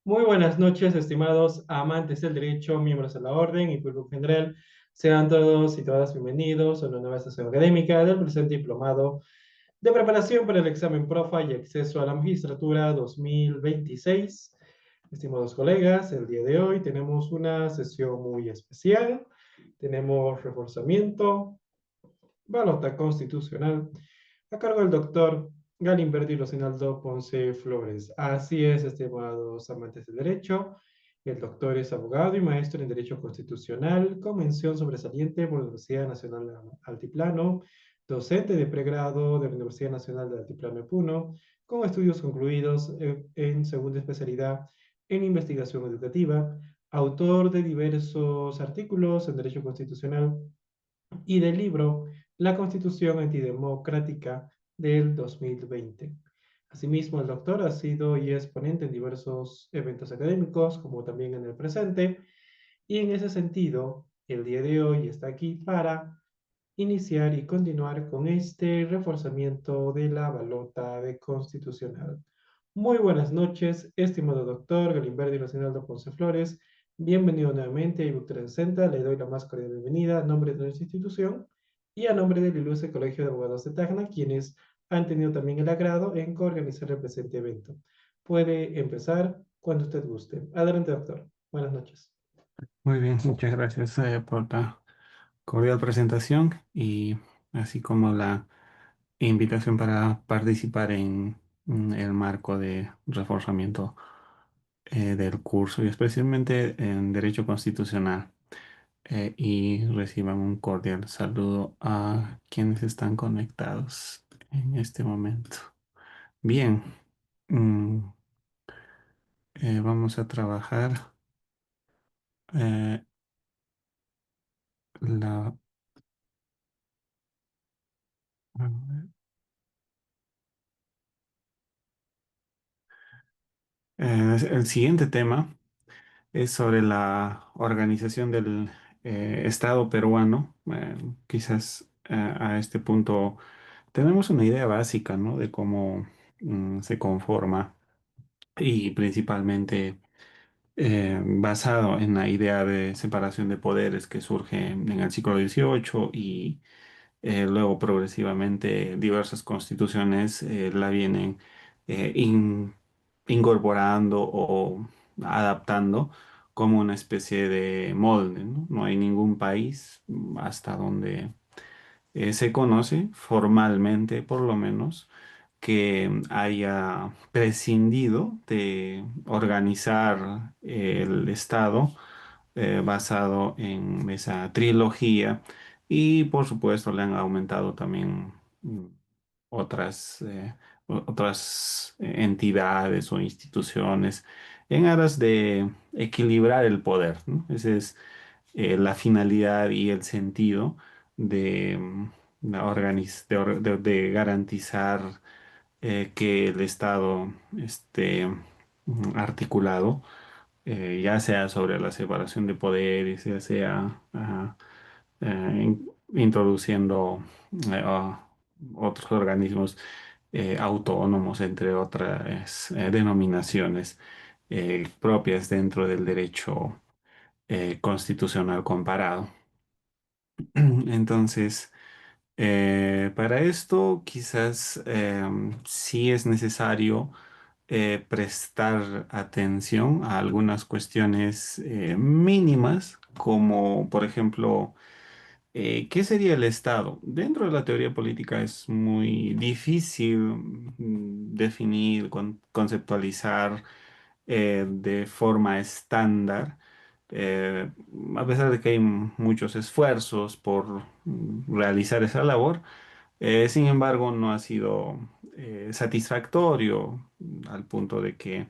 Muy buenas noches, estimados amantes del derecho, miembros de la orden y público en general. Sean todos y todas bienvenidos a una nueva sesión académica del presente diplomado de preparación para el examen PROFA y acceso a la magistratura 2026. Estimados colegas, el día de hoy tenemos una sesión muy especial. Tenemos reforzamiento, balota constitucional, a cargo del doctor Galimberti Rocinaldo Ponce Flores. Así es, estimados amantes del derecho. El doctor es abogado y maestro en Derecho Constitucional, con mención sobresaliente por la Universidad Nacional de Altiplano, docente de pregrado de la Universidad Nacional de Altiplano de Puno, con estudios concluidos en segunda especialidad en investigación educativa, autor de diversos artículos en Derecho Constitucional y del libro La Constitución Antidemocrática del 2020. Asimismo, el doctor ha sido y es ponente en diversos eventos académicos, como también en el presente, y en ese sentido, el día de hoy está aquí para iniciar y continuar con este reforzamiento de la balota de constitucional. Muy buenas noches, estimado doctor Galimberti Rocinaldo Ponce Flores. Bienvenido nuevamente a iBook 360. Le doy la más cordial bienvenida a nombre de nuestra institución y a nombre del Ilustre Colegio de Abogados de Tacna, quienes han tenido también el agrado en coorganizar el presente evento. Puede empezar cuando usted guste. Adelante, doctor. Buenas noches. Muy bien, muchas gracias por la cordial presentación y así como la invitación para participar en el marco de reforzamiento del curso y especialmente en Derecho Constitucional. Y reciban un cordial saludo a quienes están conectados en este momento. Bien, mm, vamos a trabajar eh, la... el siguiente tema es sobre la organización del Estado peruano. Quizás a este punto tenemos una idea básica, ¿no? De cómo se conforma y principalmente basado en la idea de separación de poderes que surge en el siglo XVIII y luego progresivamente diversas constituciones la vienen eh, in- incorporando o adaptando como una especie de molde, ¿no? No hay ningún país hasta donde se conoce formalmente, por lo menos, que haya prescindido de organizar el Estado basado en esa trilogía y por supuesto le han aumentado también otras, otras entidades o instituciones en aras de equilibrar el poder, ¿no? Esa es la finalidad y el sentido de, de garantizar que el Estado esté articulado, ya sea sobre la separación de poderes, ya sea introduciendo otros organismos autónomos, entre otras denominaciones propias dentro del derecho constitucional comparado. Entonces, para esto quizás sí es necesario prestar atención a algunas cuestiones mínimas, como por ejemplo, ¿qué sería el Estado? Dentro de la teoría política es muy difícil definir, conceptualizar de forma estándar, eh, a pesar de que hay muchos esfuerzos por realizar esa labor. Sin embargo, no ha sido satisfactorio al punto de que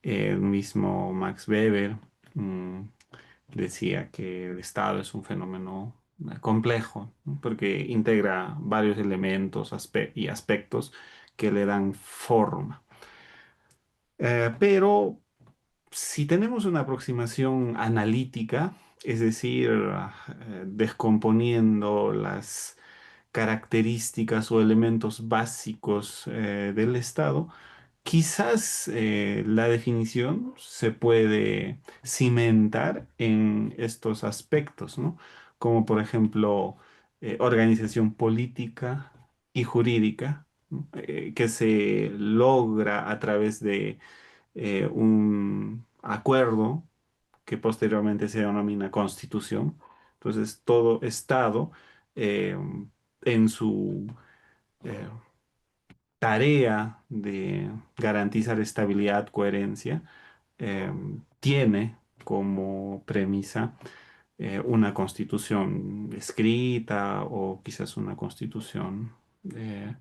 el mismo Max Weber mm, decía que el Estado es un fenómeno complejo, ¿no? Porque integra varios elementos y aspectos que le dan forma. Pero si tenemos una aproximación analítica, es decir, descomponiendo las características o elementos básicos del Estado, quizás la definición se puede cimentar en estos aspectos, ¿no? Como por ejemplo, organización política y jurídica, ¿no? Que se logra a través de un acuerdo que posteriormente se denomina constitución. Entonces, todo Estado eh, en su eh, tarea de garantizar estabilidad, coherencia, eh, tiene como premisa una constitución escrita o quizás una constitución eh,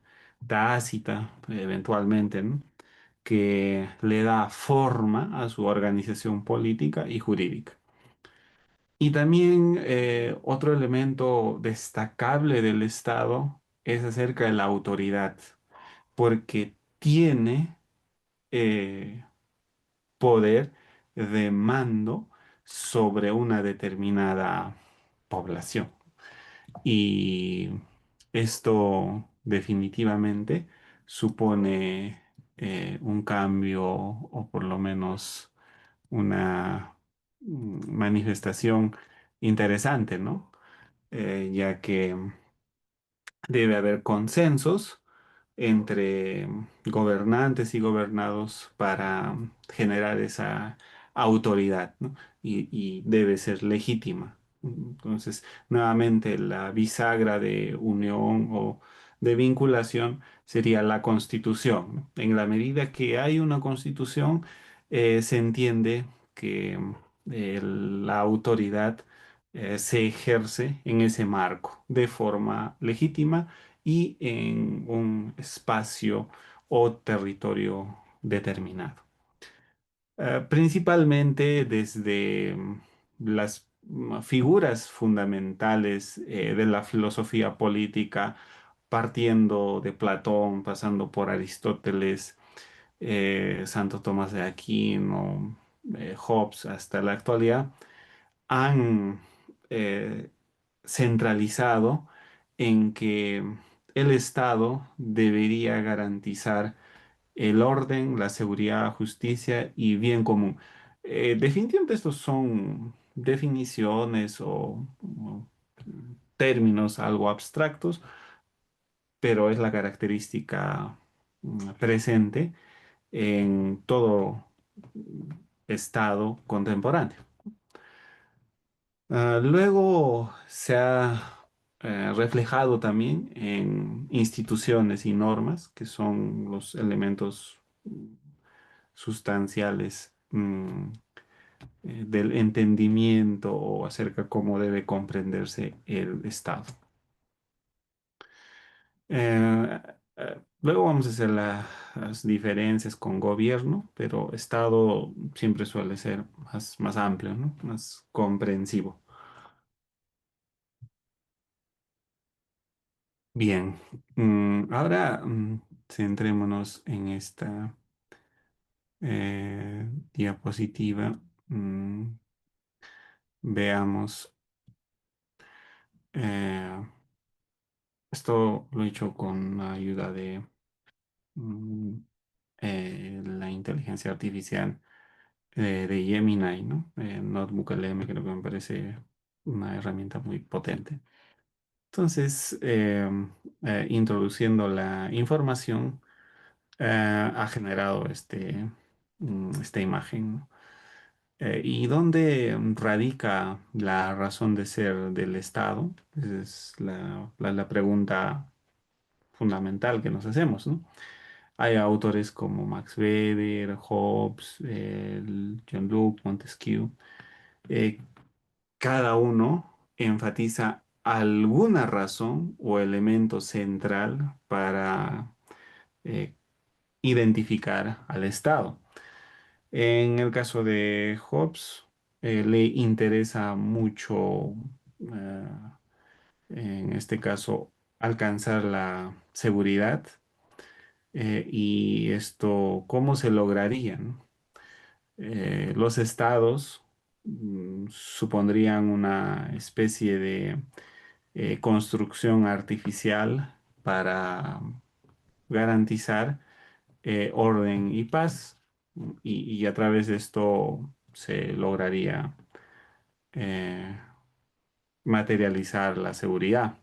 tácita, eventualmente, ¿no? Que le da forma a su organización política y jurídica. Y también otro elemento destacable del Estado es acerca de la autoridad, porque tiene poder de mando sobre una determinada población. Y esto definitivamente supone un cambio o por lo menos una manifestación interesante, ¿no? Ya que debe haber consensos entre gobernantes y gobernados para generar esa autoridad, ¿no? Y debe ser legítima. Entonces, nuevamente, la bisagra de unión o de vinculación sería la constitución, ¿no? En la medida que hay una constitución, se entiende que la autoridad se ejerce en ese marco de forma legítima y en un espacio o territorio determinado. Principalmente desde las figuras fundamentales de la filosofía política, partiendo de Platón, pasando por Aristóteles, Santo Tomás de Aquino, Hobbes hasta la actualidad, han eh, centralizado en que el Estado debería garantizar el orden, la seguridad, justicia y bien común. Definitivamente estos son definiciones o términos algo abstractos, pero es la característica presente en todo Estado contemporáneo. Luego se ha reflejado también en instituciones y normas, que son los elementos sustanciales del entendimiento o acerca cómo debe comprenderse el Estado. Luego vamos a hacer las diferencias con gobierno, pero Estado siempre suele ser más amplio, ¿no? Más comprensivo. Bien, ahora centrémonos en esta diapositiva. Mm, Veamos, eh, esto lo he hecho con la ayuda de mm, la inteligencia artificial de Gemini, ¿no? Notebook LM creo que me parece una herramienta muy potente. Entonces, introduciendo la información, ha generado esta imagen, ¿no? ¿Y dónde radica la razón de ser del Estado? Esa es la pregunta fundamental que nos hacemos, ¿no? Hay autores como Max Weber, Hobbes, John Locke, Montesquieu. eh, Cada uno enfatiza alguna razón o elemento central para eh, identificar al Estado. En el caso de Hobbes, le interesa mucho, eh, en este caso, alcanzar la seguridad y esto, ¿cómo se lograría, no? Los estados supondrían una especie de construcción artificial para garantizar orden y paz, y a través de esto se lograría eh, materializar la seguridad.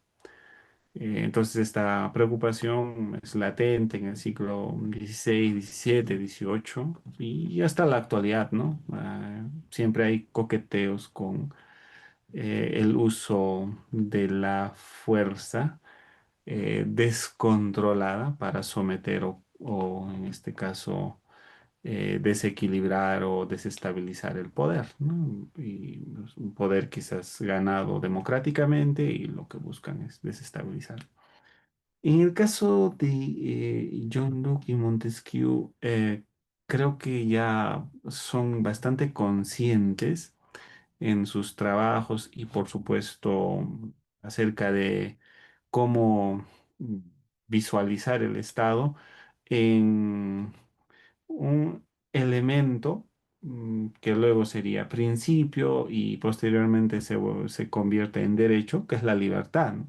Entonces esta preocupación es latente en el siglo XVI, XVII, XVIII y hasta la actualidad, ¿no? Siempre hay coqueteos con el uso de la fuerza descontrolada para someter o en este caso desequilibrar o desestabilizar el poder, ¿no? Y es un poder quizás ganado democráticamente y lo que buscan es desestabilizar. En el caso de John Locke y Montesquieu, creo que ya son bastante conscientes en sus trabajos y por supuesto acerca de cómo mm, visualizar el Estado en un elemento que luego sería principio y posteriormente se convierte en derecho, que es la libertad, ¿no?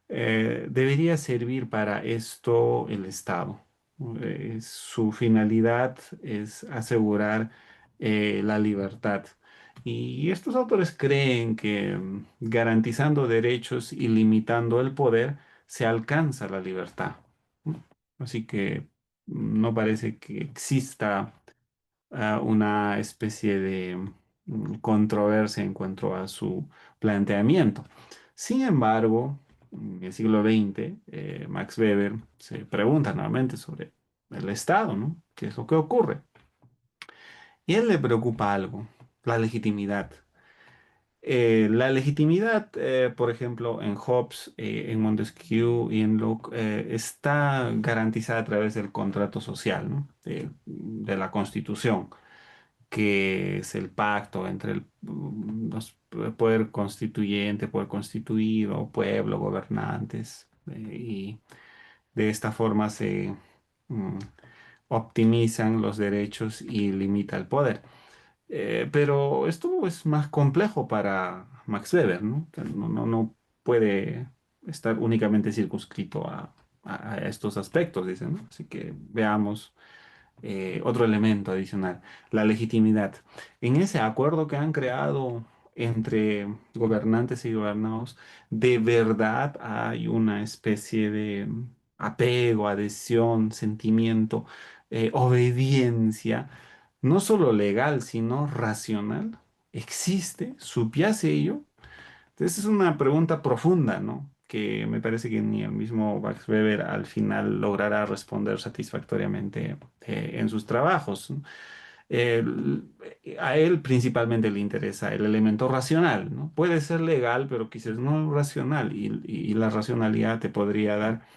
Debería servir para esto el Estado. Su finalidad es asegurar la libertad. Y estos autores creen que garantizando derechos y limitando el poder se alcanza la libertad. ¿No? Así que no parece que exista una especie de controversia en cuanto a su planteamiento. Sin embargo, en el siglo XX, Max Weber se pregunta nuevamente sobre el Estado, ¿no? ¿Qué es lo que ocurre? Y a él le preocupa algo, la legitimidad. La legitimidad, por ejemplo, en Hobbes, en Montesquieu y en Locke, está garantizada a través del contrato social, ¿no? De la Constitución, que es el pacto entre el poder constituyente, poder constituido, pueblo, gobernantes, y de esta forma se mm, optimizan los derechos y limita el poder. Pero esto es más complejo para Max Weber, ¿no? Que no puede estar únicamente circunscrito a estos aspectos, dicen, ¿no? Así que veamos otro elemento adicional, la legitimidad. En ese acuerdo que han creado entre gobernantes y gobernados, de verdad hay una especie de apego, adhesión, sentimiento, obediencia, no solo legal, sino racional. ¿Existe? ¿Subyace ello? Entonces es una pregunta profunda, ¿no? Que me parece que ni el mismo Max Weber al final logrará responder satisfactoriamente en sus trabajos, ¿no? A él principalmente le interesa el elemento racional, ¿no? Puede ser legal, pero quizás no racional, y la racionalidad te podría dar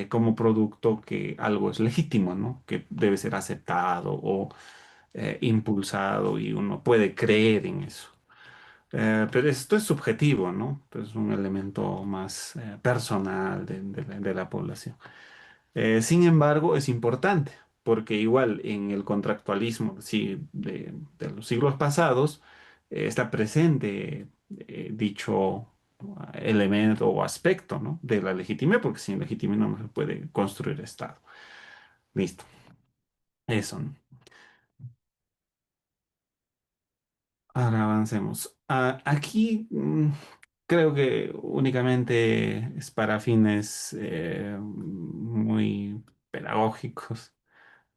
como producto que algo es legítimo, ¿no? Que debe ser aceptado o impulsado y uno puede creer en eso. Pero esto es subjetivo, ¿no? Pues es un elemento más personal de la población. Sin embargo, es importante, porque igual en el contractualismo, sí, de los siglos pasados, está presente dicho elemento o aspecto, ¿no? De la legitimidad, porque sin legitimidad no se puede construir Estado. Listo. Eso, ¿no? Ahora avancemos. Aquí creo que únicamente es para fines muy pedagógicos,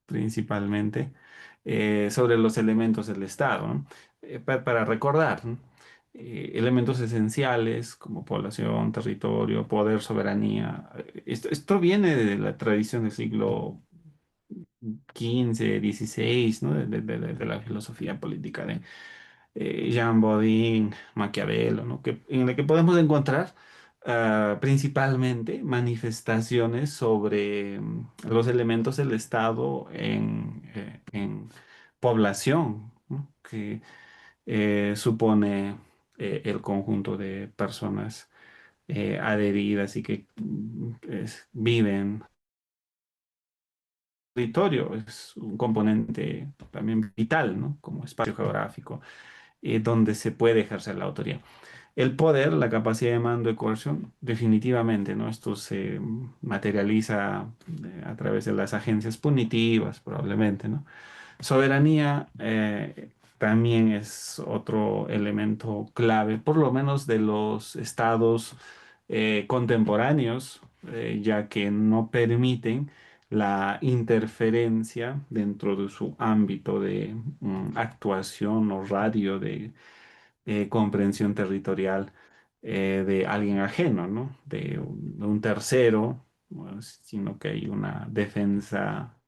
principalmente, sobre los elementos del Estado, ¿no? Para recordar, ¿no? Elementos esenciales como población, territorio, poder, soberanía. Esto viene de la tradición del siglo XV, XVI, ¿no? De la filosofía política Jean Bodin, Maquiavelo, ¿no? En la que podemos encontrar principalmente manifestaciones sobre los elementos del Estado en población, ¿no? Que supone el conjunto de personas adheridas y que viven. Territorio es un componente también vital, ¿no? Como espacio geográfico donde se puede ejercer la autoría. El poder, la capacidad de mando y coerción, definitivamente, ¿no? Esto se materializa a través de las agencias punitivas, probablemente, ¿no? Soberanía también es otro elemento clave, por lo menos de los estados contemporáneos, ya que no permiten la interferencia dentro de su ámbito de actuación o radio de comprensión territorial de alguien ajeno, ¿no? De un tercero, bueno, sino que hay una defensa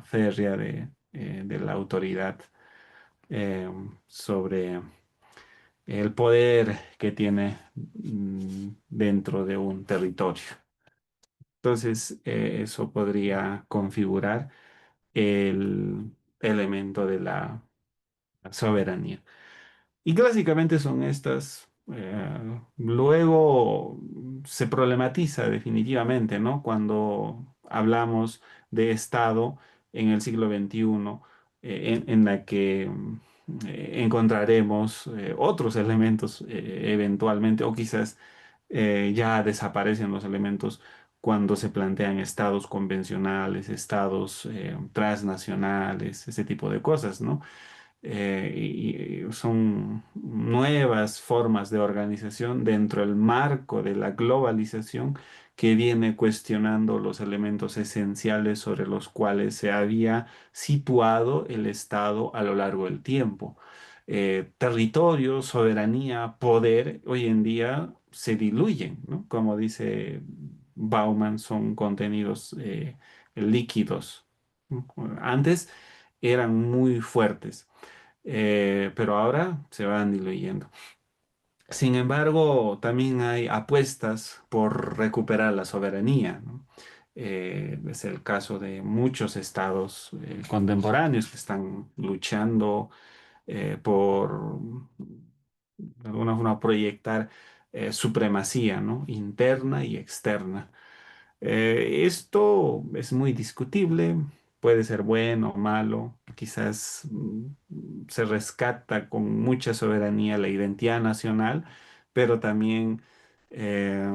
férrea de la autoridad sobre el poder que tiene dentro de un territorio. Entonces, eso podría configurar el elemento de la soberanía. Y clásicamente son estas. Luego se problematiza definitivamente, ¿no? Cuando hablamos de Estado en el siglo XXI, en la que encontraremos otros elementos eventualmente, o quizás ya desaparecen los elementos cuando se plantean estados convencionales, estados transnacionales, ese tipo de cosas, ¿no? Y son nuevas formas de organización dentro del marco de la globalización que viene cuestionando los elementos esenciales sobre los cuales se había situado el Estado a lo largo del tiempo. Territorio, soberanía, poder, hoy en día se diluyen, ¿no? Como dice Bauman, son contenidos líquidos. ¿No? Antes eran muy fuertes, pero ahora se van diluyendo. Sin embargo, también hay apuestas por recuperar la soberanía, ¿no? Es el caso de muchos estados contemporáneos que están luchando por, de alguna forma, proyectar supremacía, ¿no? Interna y externa. Esto es muy discutible, puede ser bueno o malo, quizás se rescata con mucha soberanía la identidad nacional, pero también eh,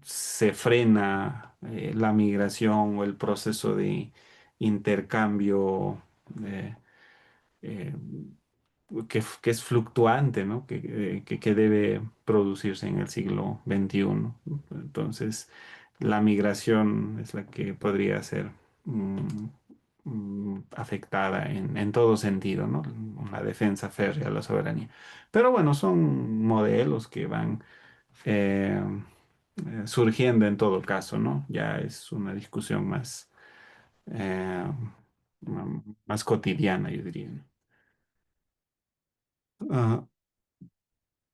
se frena la migración o el proceso de intercambio eh, eh, que es fluctuante, ¿no? Que debe producirse en el siglo XXI. Entonces, la migración es la que podría ser mm, afectada en todo sentido, ¿no? Una defensa férrea de la soberanía. Pero bueno, son modelos que van eh, surgiendo en todo caso, ¿no? Ya es una discusión eh, más cotidiana, yo diría. Ah,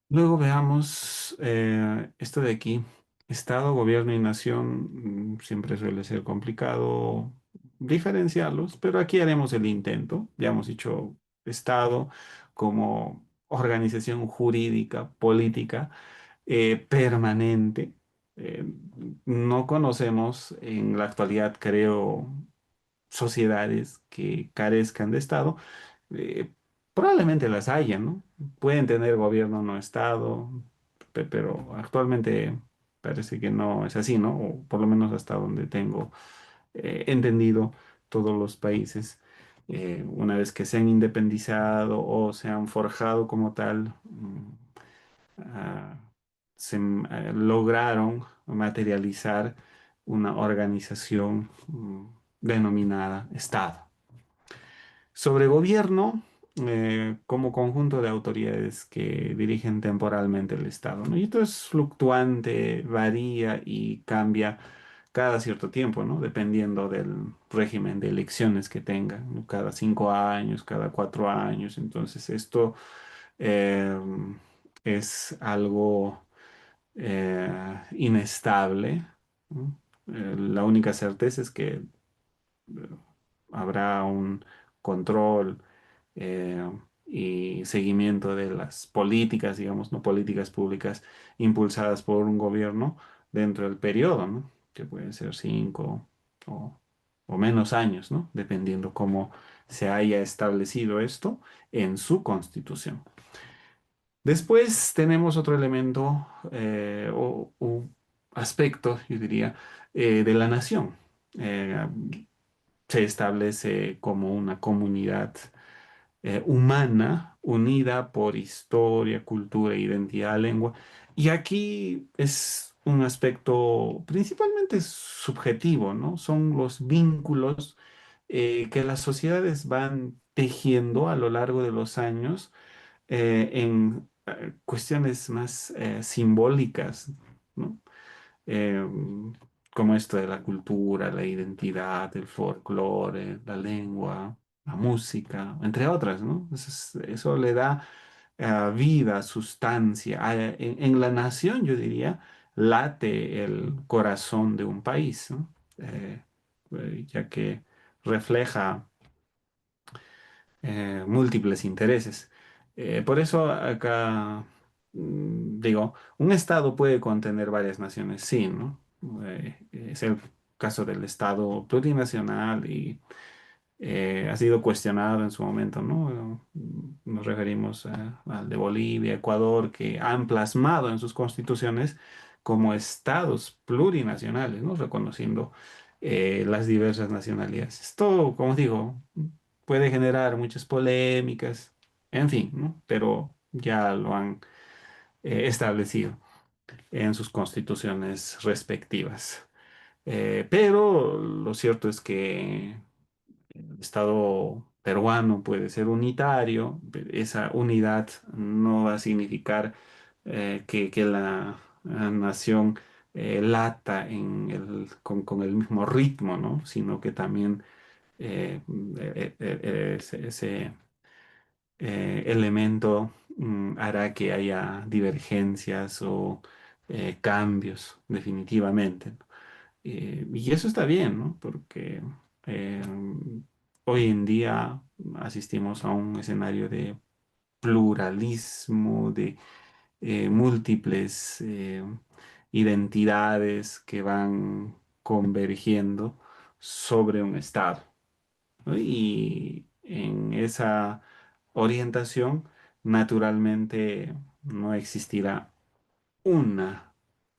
Luego veamos esto de aquí. Estado, gobierno y nación siempre suele ser complicado diferenciarlos, pero aquí haremos el intento. Ya hemos dicho Estado como organización jurídica, política, permanente. Eh, no conocemos en la actualidad, creo, sociedades que carezcan de Estado. eh, Probablemente las haya, ¿no? Pueden tener gobierno no Estado, pero actualmente parece que no es así, ¿no? O por lo menos hasta donde tengo entendido, todos los países, una vez que se han independizado o se han forjado como tal, ah, lograron materializar una organización denominada Estado. Sobre gobierno, como conjunto de autoridades que dirigen temporalmente el Estado, ¿no? Y esto es fluctuante, varía y cambia cada cierto tiempo, ¿no? Dependiendo del régimen de elecciones que tenga, ¿no? Cada 5 años, cada 4 años. Entonces, esto eh, es algo inestable, ¿no? La única certeza es que habrá un control eh, y seguimiento de las políticas, digamos, no políticas públicas impulsadas por un gobierno dentro del periodo, ¿no? Que pueden ser 5 o, o menos años, ¿no? Dependiendo cómo se haya establecido esto en su constitución. Después tenemos otro elemento o aspecto, yo diría, de la nación. Eh, Se establece como una comunidad humana unida por historia, cultura, identidad, lengua. Y aquí es un aspecto principalmente subjetivo, ¿no? Son los vínculos que las sociedades van tejiendo a lo largo de los años en cuestiones más simbólicas, ¿no? eh, Como esto de la cultura, la identidad, el folclore, la lengua, la música, entre otras, ¿no? Eso le da vida, sustancia. En la nación, yo diría, late el corazón de un país, ¿no? Ya que refleja múltiples intereses. Por eso acá digo, un estado puede contener varias naciones, sí, ¿no? Es el caso del estado plurinacional y ha sido cuestionado en su momento, ¿no? Nos referimos al de Bolivia, Ecuador, que han plasmado en sus constituciones como estados plurinacionales, ¿no? Reconociendo las diversas nacionalidades. Esto, como digo, puede generar muchas polémicas, en fin, ¿no? Pero ya lo han establecido en sus constituciones respectivas. Pero lo cierto es que el Estado peruano puede ser unitario, esa unidad no va a significar que la nación lata con el mismo ritmo, ¿no? Sino que también ese elemento hará que haya divergencias o cambios, definitivamente. Y eso está bien, ¿no? Porque eh, hoy en día asistimos a un escenario de pluralismo, de múltiples identidades que van convergiendo sobre un estado, ¿no? Y en esa orientación, naturalmente, no existirá una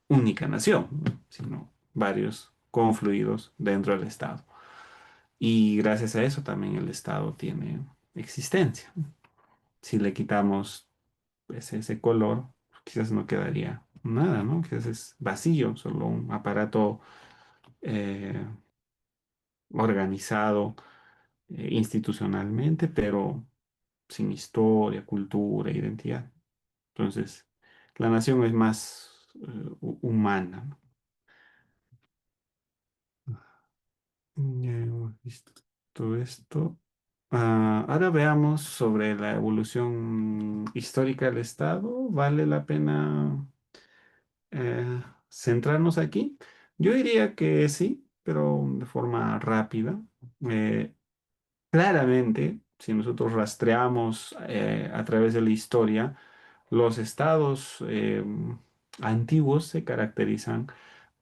única nación, ¿no? Sino varios confluidos dentro del Estado. Y gracias a eso también el Estado tiene existencia. Si le quitamos ese color, quizás no quedaría nada, ¿no? Quizás es vacío, solo un aparato eh, organizado institucionalmente, pero sin historia, cultura, identidad. Entonces, la nación es más humana, ¿no? Ya hemos visto todo esto. Ahora veamos sobre la evolución histórica del Estado. ¿Vale la pena centrarnos aquí? Yo diría que sí, pero de forma rápida. Eh, Claramente, si nosotros rastreamos a través de la historia, los estados antiguos se caracterizan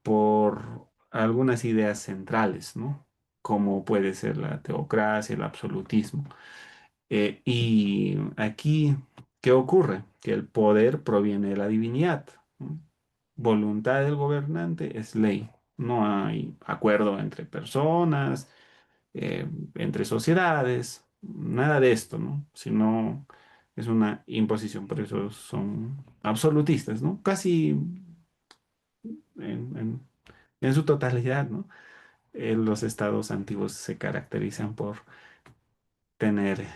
por algunas ideas centrales, ¿no? Como puede ser la teocracia, el absolutismo. Y aquí, ¿qué ocurre? Que el poder proviene de la divinidad, ¿no? Voluntad del gobernante es ley. No hay acuerdo entre personas, entre sociedades, nada de esto, ¿no? Sino es una imposición, por eso son absolutistas, ¿no? Casi en, en- en su totalidad, ¿no? Los estados antiguos se caracterizan por tener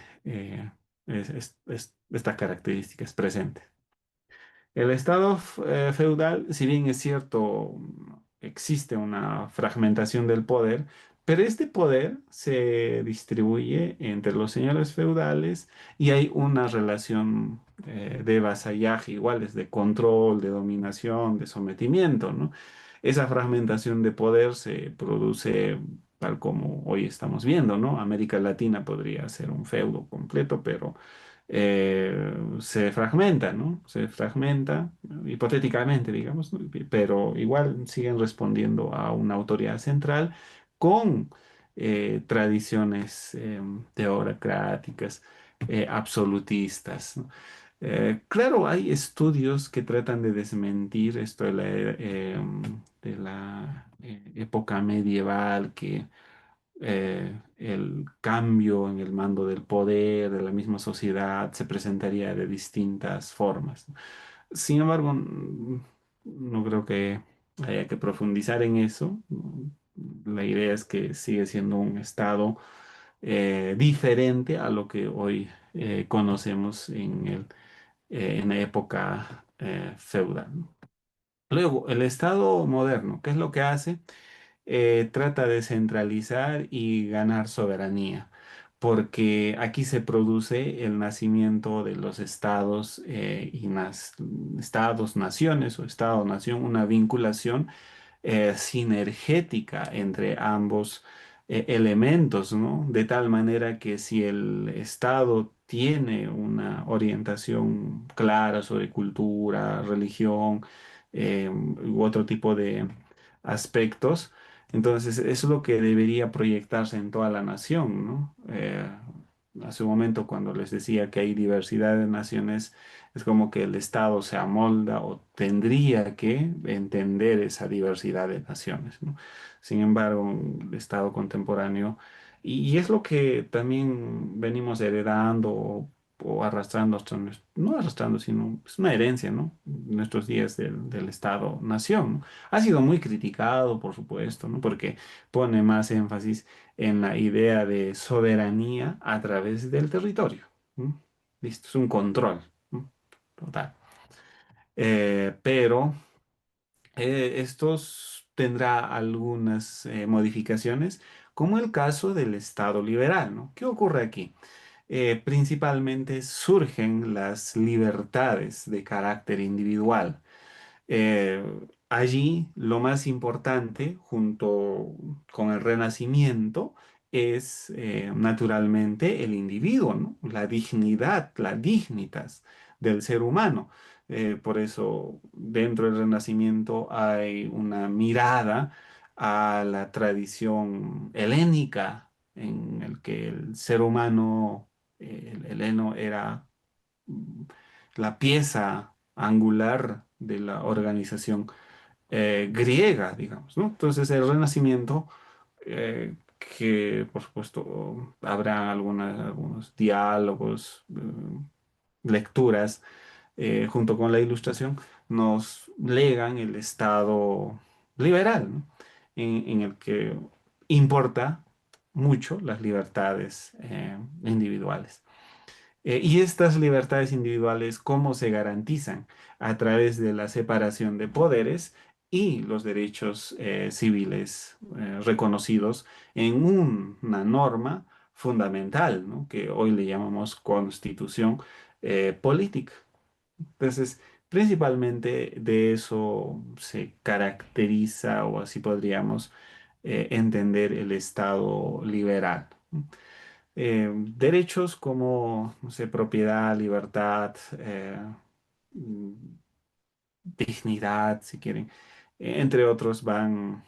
estas características presentes. El estado feudal, si bien es cierto, existe una fragmentación del poder, pero este poder se distribuye entre los señores feudales y hay una relación de vasallaje iguales, de control, de dominación, de sometimiento, ¿no? Esa fragmentación de poder se produce tal como hoy estamos viendo, ¿no? América Latina podría ser un feudo completo, pero se fragmenta, ¿no? Se fragmenta, hipotéticamente, digamos, ¿no? Pero igual siguen respondiendo a una autoridad central con tradiciones teocráticas, absolutistas, ¿no? Claro, hay estudios que tratan de desmentir esto de la época medieval, que el cambio en el mando del poder de la misma sociedad se presentaría de distintas formas. Sin embargo, no creo que haya que profundizar en eso. La idea es que sigue siendo un estado diferente a lo que hoy conocemos en la época feudal. Luego, el estado moderno, ¿qué es lo que hace? Trata de centralizar y ganar soberanía, porque aquí se produce el nacimiento de los estados estados, naciones o estado-nación, una vinculación sinergética entre ambos elementos, ¿no? De tal manera que si el Estado tiene una orientación clara sobre cultura, religión u otro tipo de aspectos, entonces eso es lo que debería proyectarse en toda la nación, ¿no? Hace un momento cuando les decía que hay diversidad de naciones, es como que el Estado se amolda o tendría que entender esa diversidad de naciones, ¿no? Sin embargo, el Estado contemporáneo, y es lo que también venimos heredando o arrastrando, no arrastrando, sino es una herencia, ¿no? Nuestros días del Estado-nación, ¿no? Ha sido muy criticado, por supuesto, ¿no? Porque pone más énfasis en la idea de soberanía a través del territorio, ¿no? Listo, es un control, ¿no? Total. Pero estos tendrá algunas modificaciones, como el caso del Estado liberal, ¿no? ¿Qué ocurre aquí? Principalmente surgen las libertades de carácter individual. Eh, Allí lo más importante, junto con el Renacimiento, es naturalmente el individuo, ¿no? La dignidad, la dignitas del ser humano. Por eso, dentro del Renacimiento hay una mirada a la tradición helénica, en el que el ser humano, el heleno, era mm, la pieza angular de la organización griega, digamos, ¿no? Entonces el Renacimiento, que por supuesto habrá algunos diálogos, lecturas, junto con la Ilustración, nos legan el Estado liberal, ¿no? En el que importa mucho las libertades individuales. Y estas libertades individuales, ¿cómo se garantizan? A través de la separación de poderes y los derechos civiles reconocidos en una norma fundamental, ¿no? Que hoy le llamamos constitución política. Entonces, principalmente de eso se caracteriza, o así podríamos entender el Estado liberal, ¿no? Derechos como, no sé, propiedad, libertad, mm, dignidad, si quieren, entre otros, van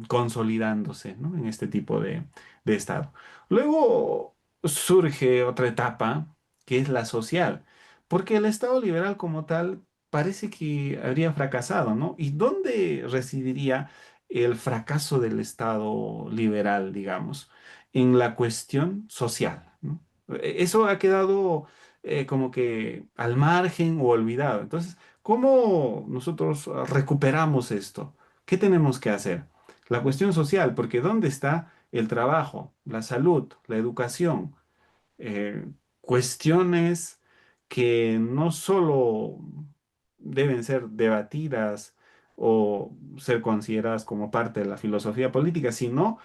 consolidándose, ¿no? En este tipo de estado. Luego surge otra etapa, que es la social, porque el Estado liberal como tal parece que habría fracasado, ¿no? ¿Y dónde residiría el fracaso del Estado liberal, digamos? En la cuestión social, ¿no? Eso ha quedado como que al margen o olvidado. Entonces, ¿cómo nosotros recuperamos esto? ¿Qué tenemos que hacer? La cuestión social, porque ¿dónde está el trabajo, la salud, la educación? eh, Cuestiones que no solo deben ser debatidas o ser consideradas como parte de la filosofía política, sino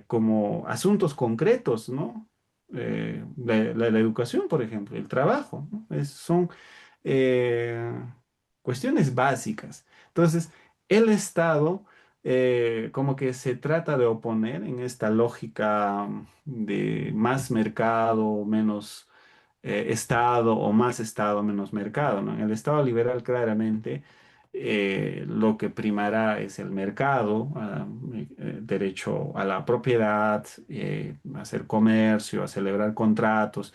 como asuntos concretos, ¿no? La educación, por ejemplo, el trabajo, ¿no? Son eh, cuestiones básicas. Entonces, el Estado como que se trata de oponer en esta lógica de más mercado, menos Estado, o más Estado, menos mercado, ¿no? En el Estado liberal, claramente, lo que primará es el mercado, derecho a la propiedad, a hacer comercio, a celebrar contratos,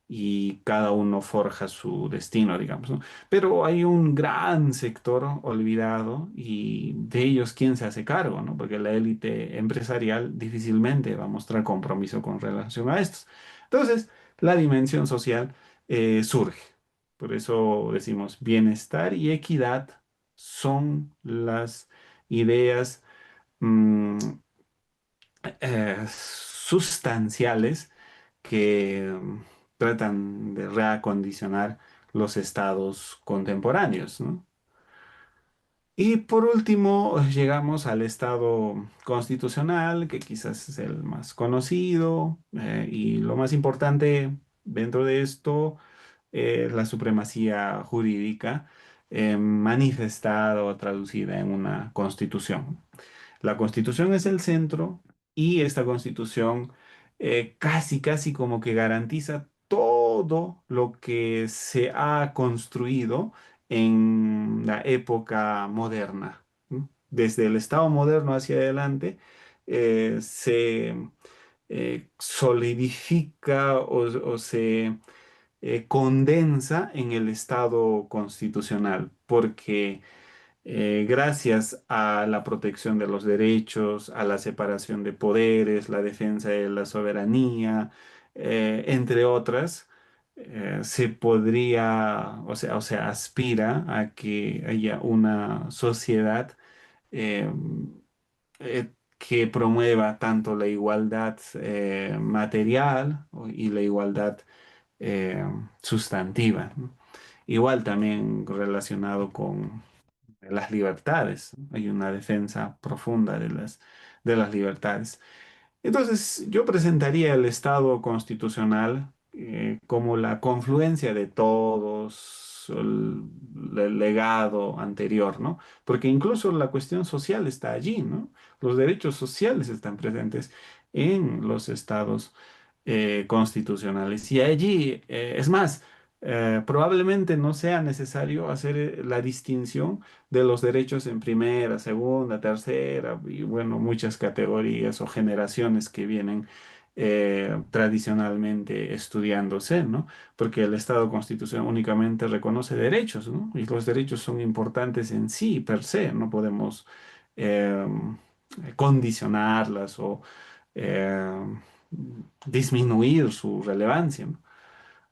y cada uno forja su destino, digamos, ¿no? Pero hay un gran sector olvidado y de ellos, ¿quién se hace cargo, ¿no? Porque la élite empresarial difícilmente va a mostrar compromiso con relación a estos. Entonces, la dimensión social surge. Por eso decimos bienestar y equidad son las ideas mm, sustanciales que tratan de reacondicionar los estados contemporáneos, ¿no? Y por último, llegamos al estado constitucional, que quizás es el más conocido, y lo más importante dentro de esto es la supremacía jurídica manifestada o traducida en una constitución. La Constitución es el centro y esta Constitución casi como que garantiza todo lo que se ha construido en la época moderna. ¿No? Desde el Estado moderno hacia adelante se solidifica o se condensa en el Estado constitucional, porque gracias a la protección de los derechos, a la separación de poderes, la defensa de la soberanía, entre otras, se podría, o sea, aspira a que haya una sociedad eh, que promueva tanto la igualdad material y la igualdad eh, sustantiva, ¿no? Igual también relacionado con las libertades. Hay una defensa profunda de las libertades. Entonces, yo presentaría el Estado constitucional como la confluencia de todos, el legado anterior, ¿no? Porque incluso la cuestión social está allí, ¿no? Los derechos sociales están presentes en los estados constitucionales. Y allí, es más, probablemente no sea necesario hacer la distinción de los derechos en primera, segunda, tercera y bueno, muchas categorías o generaciones que vienen tradicionalmente estudiándose, ¿no? Porque el Estado constitucional únicamente reconoce derechos, ¿no? Y los derechos son importantes en sí, per se, no podemos eh, condicionarlas o eh, disminuir su relevancia, ¿no?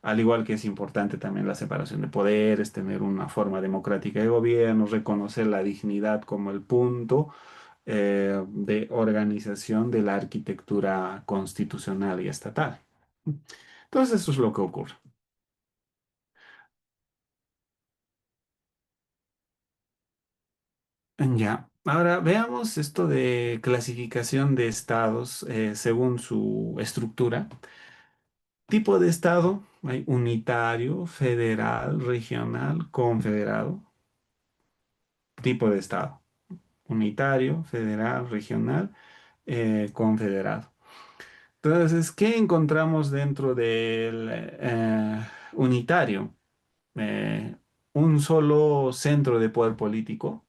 Al igual que es importante también la separación de poderes, tener una forma democrática de gobierno, reconocer la dignidad como el punto de organización de la arquitectura constitucional y estatal. Entonces, eso es lo que ocurre. Ya. Ahora veamos esto de clasificación de estados según su estructura. Tipo de estado, hay unitario, federal, regional, confederado. Tipo de estado. Unitario, federal, regional, confederado. Entonces, ¿qué encontramos dentro del unitario? Eh, un solo centro de poder político,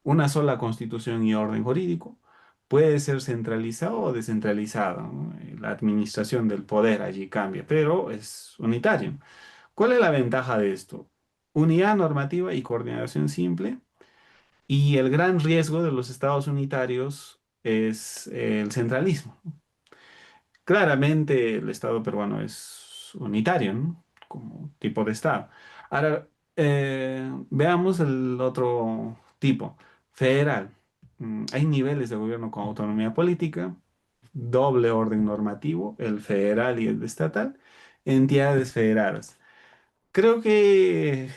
una sola constitución y orden jurídico. Puede ser centralizado o descentralizado, ¿no? La administración del poder allí cambia, pero es unitario. ¿Cuál es la ventaja de esto? Unidad normativa y coordinación simple. Y el gran riesgo de los estados unitarios es el centralismo. Claramente el estado peruano es unitario, ¿no? Como tipo de estado. Ahora, veamos el otro tipo, federal. Hay niveles de gobierno con autonomía política, doble orden normativo, el federal y el estatal, entidades federadas. Creo que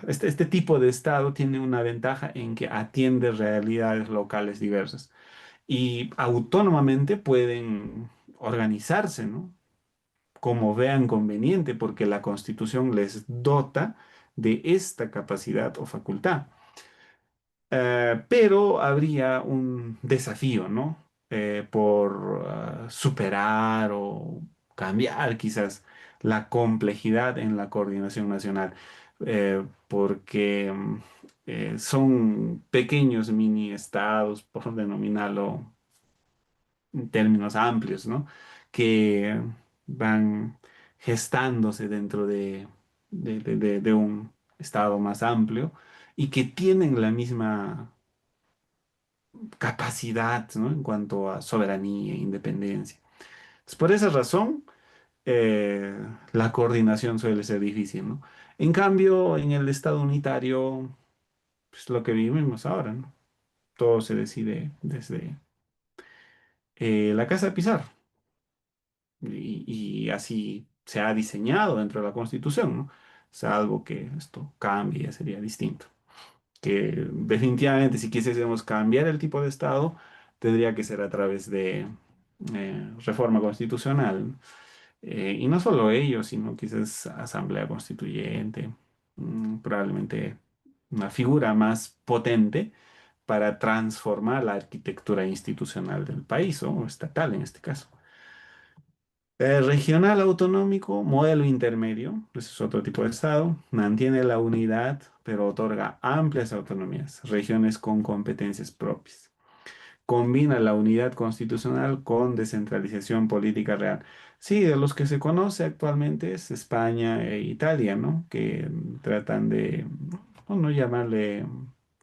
este tipo de Estado tiene una ventaja en que atiende realidades locales diversas y autónomamente pueden organizarse, ¿no? Como vean conveniente, porque la Constitución les dota de esta capacidad o facultad. Pero habría un desafío, ¿no? Por superar o cambiar quizás la complejidad en la coordinación nacional, porque son pequeños mini estados, por denominarlo en términos amplios, ¿no? Que van gestándose dentro de un estado más amplio y que tienen la misma capacidad, ¿no? En cuanto a soberanía e independencia. Entonces, por esa razón, eh, la coordinación suele ser difícil, ¿no? En cambio, en el estado unitario, pues lo que vivimos ahora, ¿no? Todo se decide desde la casa de Pizarro. Y así se ha diseñado dentro de la Constitución, ¿no? Salvo que esto cambie, ya sería distinto. Que definitivamente si quisiésemos cambiar el tipo de Estado, tendría que ser a través de reforma constitucional, ¿no? Y no solo ello, sino quizás asamblea constituyente, probablemente una figura más potente para transformar la arquitectura institucional del país, o estatal en este caso. Regional autonómico, modelo intermedio, ese es otro tipo de Estado, mantiene la unidad, pero otorga amplias autonomías, regiones con competencias propias. Combina la unidad constitucional con descentralización política real. Sí, de los que se conoce actualmente es España e Italia, ¿no? Que tratan de no llamarle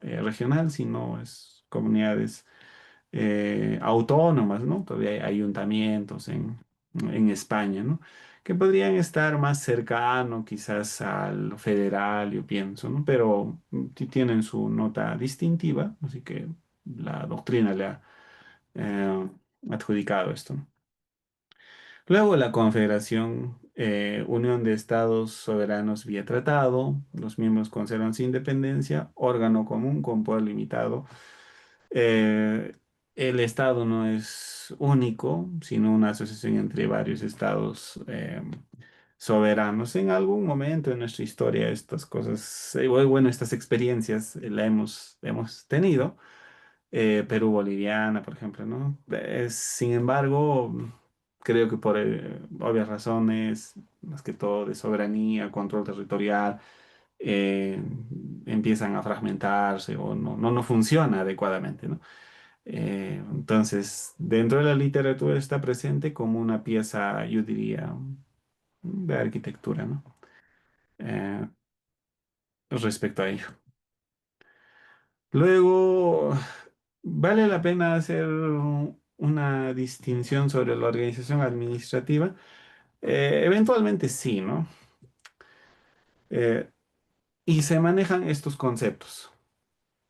regional, sino es comunidades autónomas, ¿no? Todavía hay ayuntamientos en España, ¿no? Que podrían estar más cercano quizás al federal, yo pienso, ¿no? Pero sí tienen su nota distintiva, así que la doctrina le ha eh, adjudicado esto, ¿no? Luego la Confederación, Unión de Estados Soberanos vía tratado, los miembros conservan su independencia, órgano común con poder limitado. Eh, el Estado no es único, sino una asociación entre varios estados soberanos. En algún momento en nuestra historia estas cosas, bueno, estas experiencias hemos tenido. Perú boliviana, por ejemplo, ¿no? Sin embargo, creo que por obvias razones, más que todo de soberanía, control territorial, eh, empiezan a fragmentarse o no funciona adecuadamente, ¿no? Entonces, dentro de la literatura está presente como una pieza, yo diría, de arquitectura, ¿no? Eh, respecto a ello. Luego, vale la pena hacer una distinción sobre la organización administrativa. Eventualmente sí, ¿no? Eh, y se manejan estos conceptos.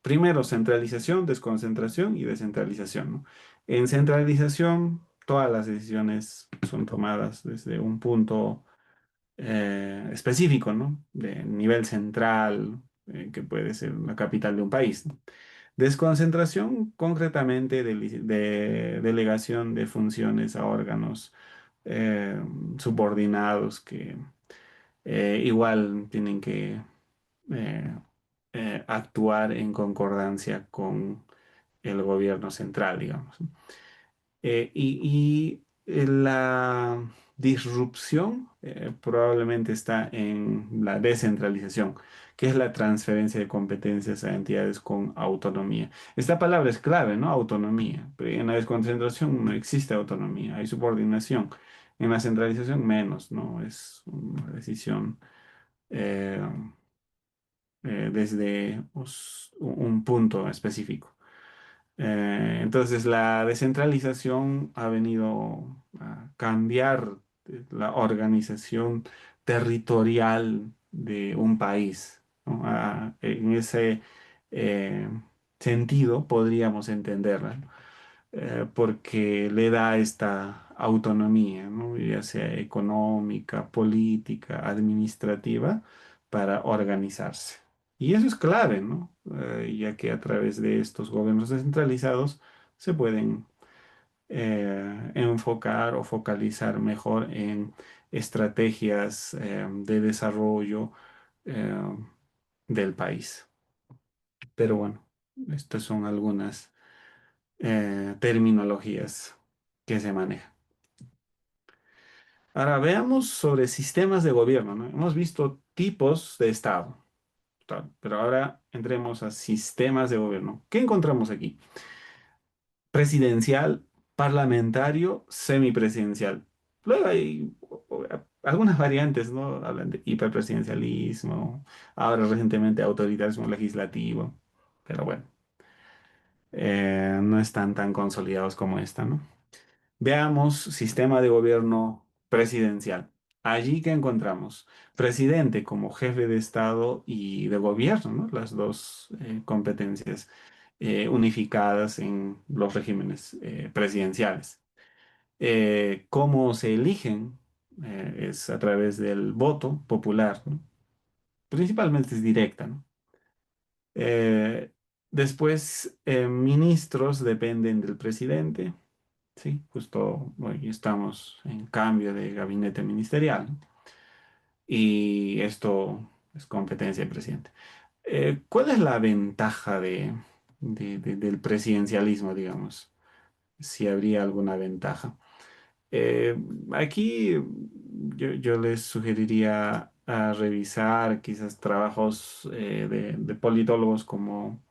Primero, centralización, desconcentración y descentralización, ¿no? En centralización, todas las decisiones son tomadas desde un punto específico, ¿no? De nivel central, que puede ser la capital de un país, ¿no? Desconcentración, concretamente, de delegación de funciones a órganos eh, subordinados que igual tienen que eh, actuar en concordancia con el gobierno central, digamos. La disrupción probablemente está en la descentralización, que es la transferencia de competencias a entidades con autonomía. Esta palabra es clave, ¿no? Autonomía. Pero en la desconcentración no existe autonomía, hay subordinación. En la centralización menos, ¿no? Es una decisión eh, desde un punto específico. Entonces, la descentralización ha venido a cambiar la organización territorial de un país, ¿no? En ese eh, sentido podríamos entenderla, ¿no? Porque le da esta autonomía, ¿no? Ya sea económica, política, administrativa, para organizarse. Y eso es clave, ¿no? Ya que a través de estos gobiernos descentralizados se pueden enfocar o focalizar mejor en estrategias de desarrollo eh, del país. Pero bueno, estas son algunas terminologías que se manejan. Ahora veamos sobre sistemas de gobierno, ¿no? Hemos visto tipos de Estado, pero ahora entremos a sistemas de gobierno. ¿Qué encontramos aquí? Presidencial, parlamentario, semipresidencial. Luego hay algunas variantes, ¿no? Hablan de hiperpresidencialismo, ahora recientemente autoritarismo legislativo, pero bueno, no están tan consolidados como esta, ¿no? Veamos sistema de gobierno presidencial. Allí que encontramos presidente como jefe de Estado y de gobierno, ¿no? Las dos competencias unificadas en los regímenes presidenciales. ¿Cómo se eligen? Es a través del voto popular, ¿no? Principalmente es directa, ¿no? Eh, Después, ministros dependen del presidente. Sí, justo hoy estamos en cambio de gabinete ministerial, ¿no? Y esto es competencia del presidente. ¿Cuál es la ventaja del presidencialismo, digamos? Si habría alguna ventaja. Eh, Aquí yo les sugeriría a revisar quizás trabajos de politólogos como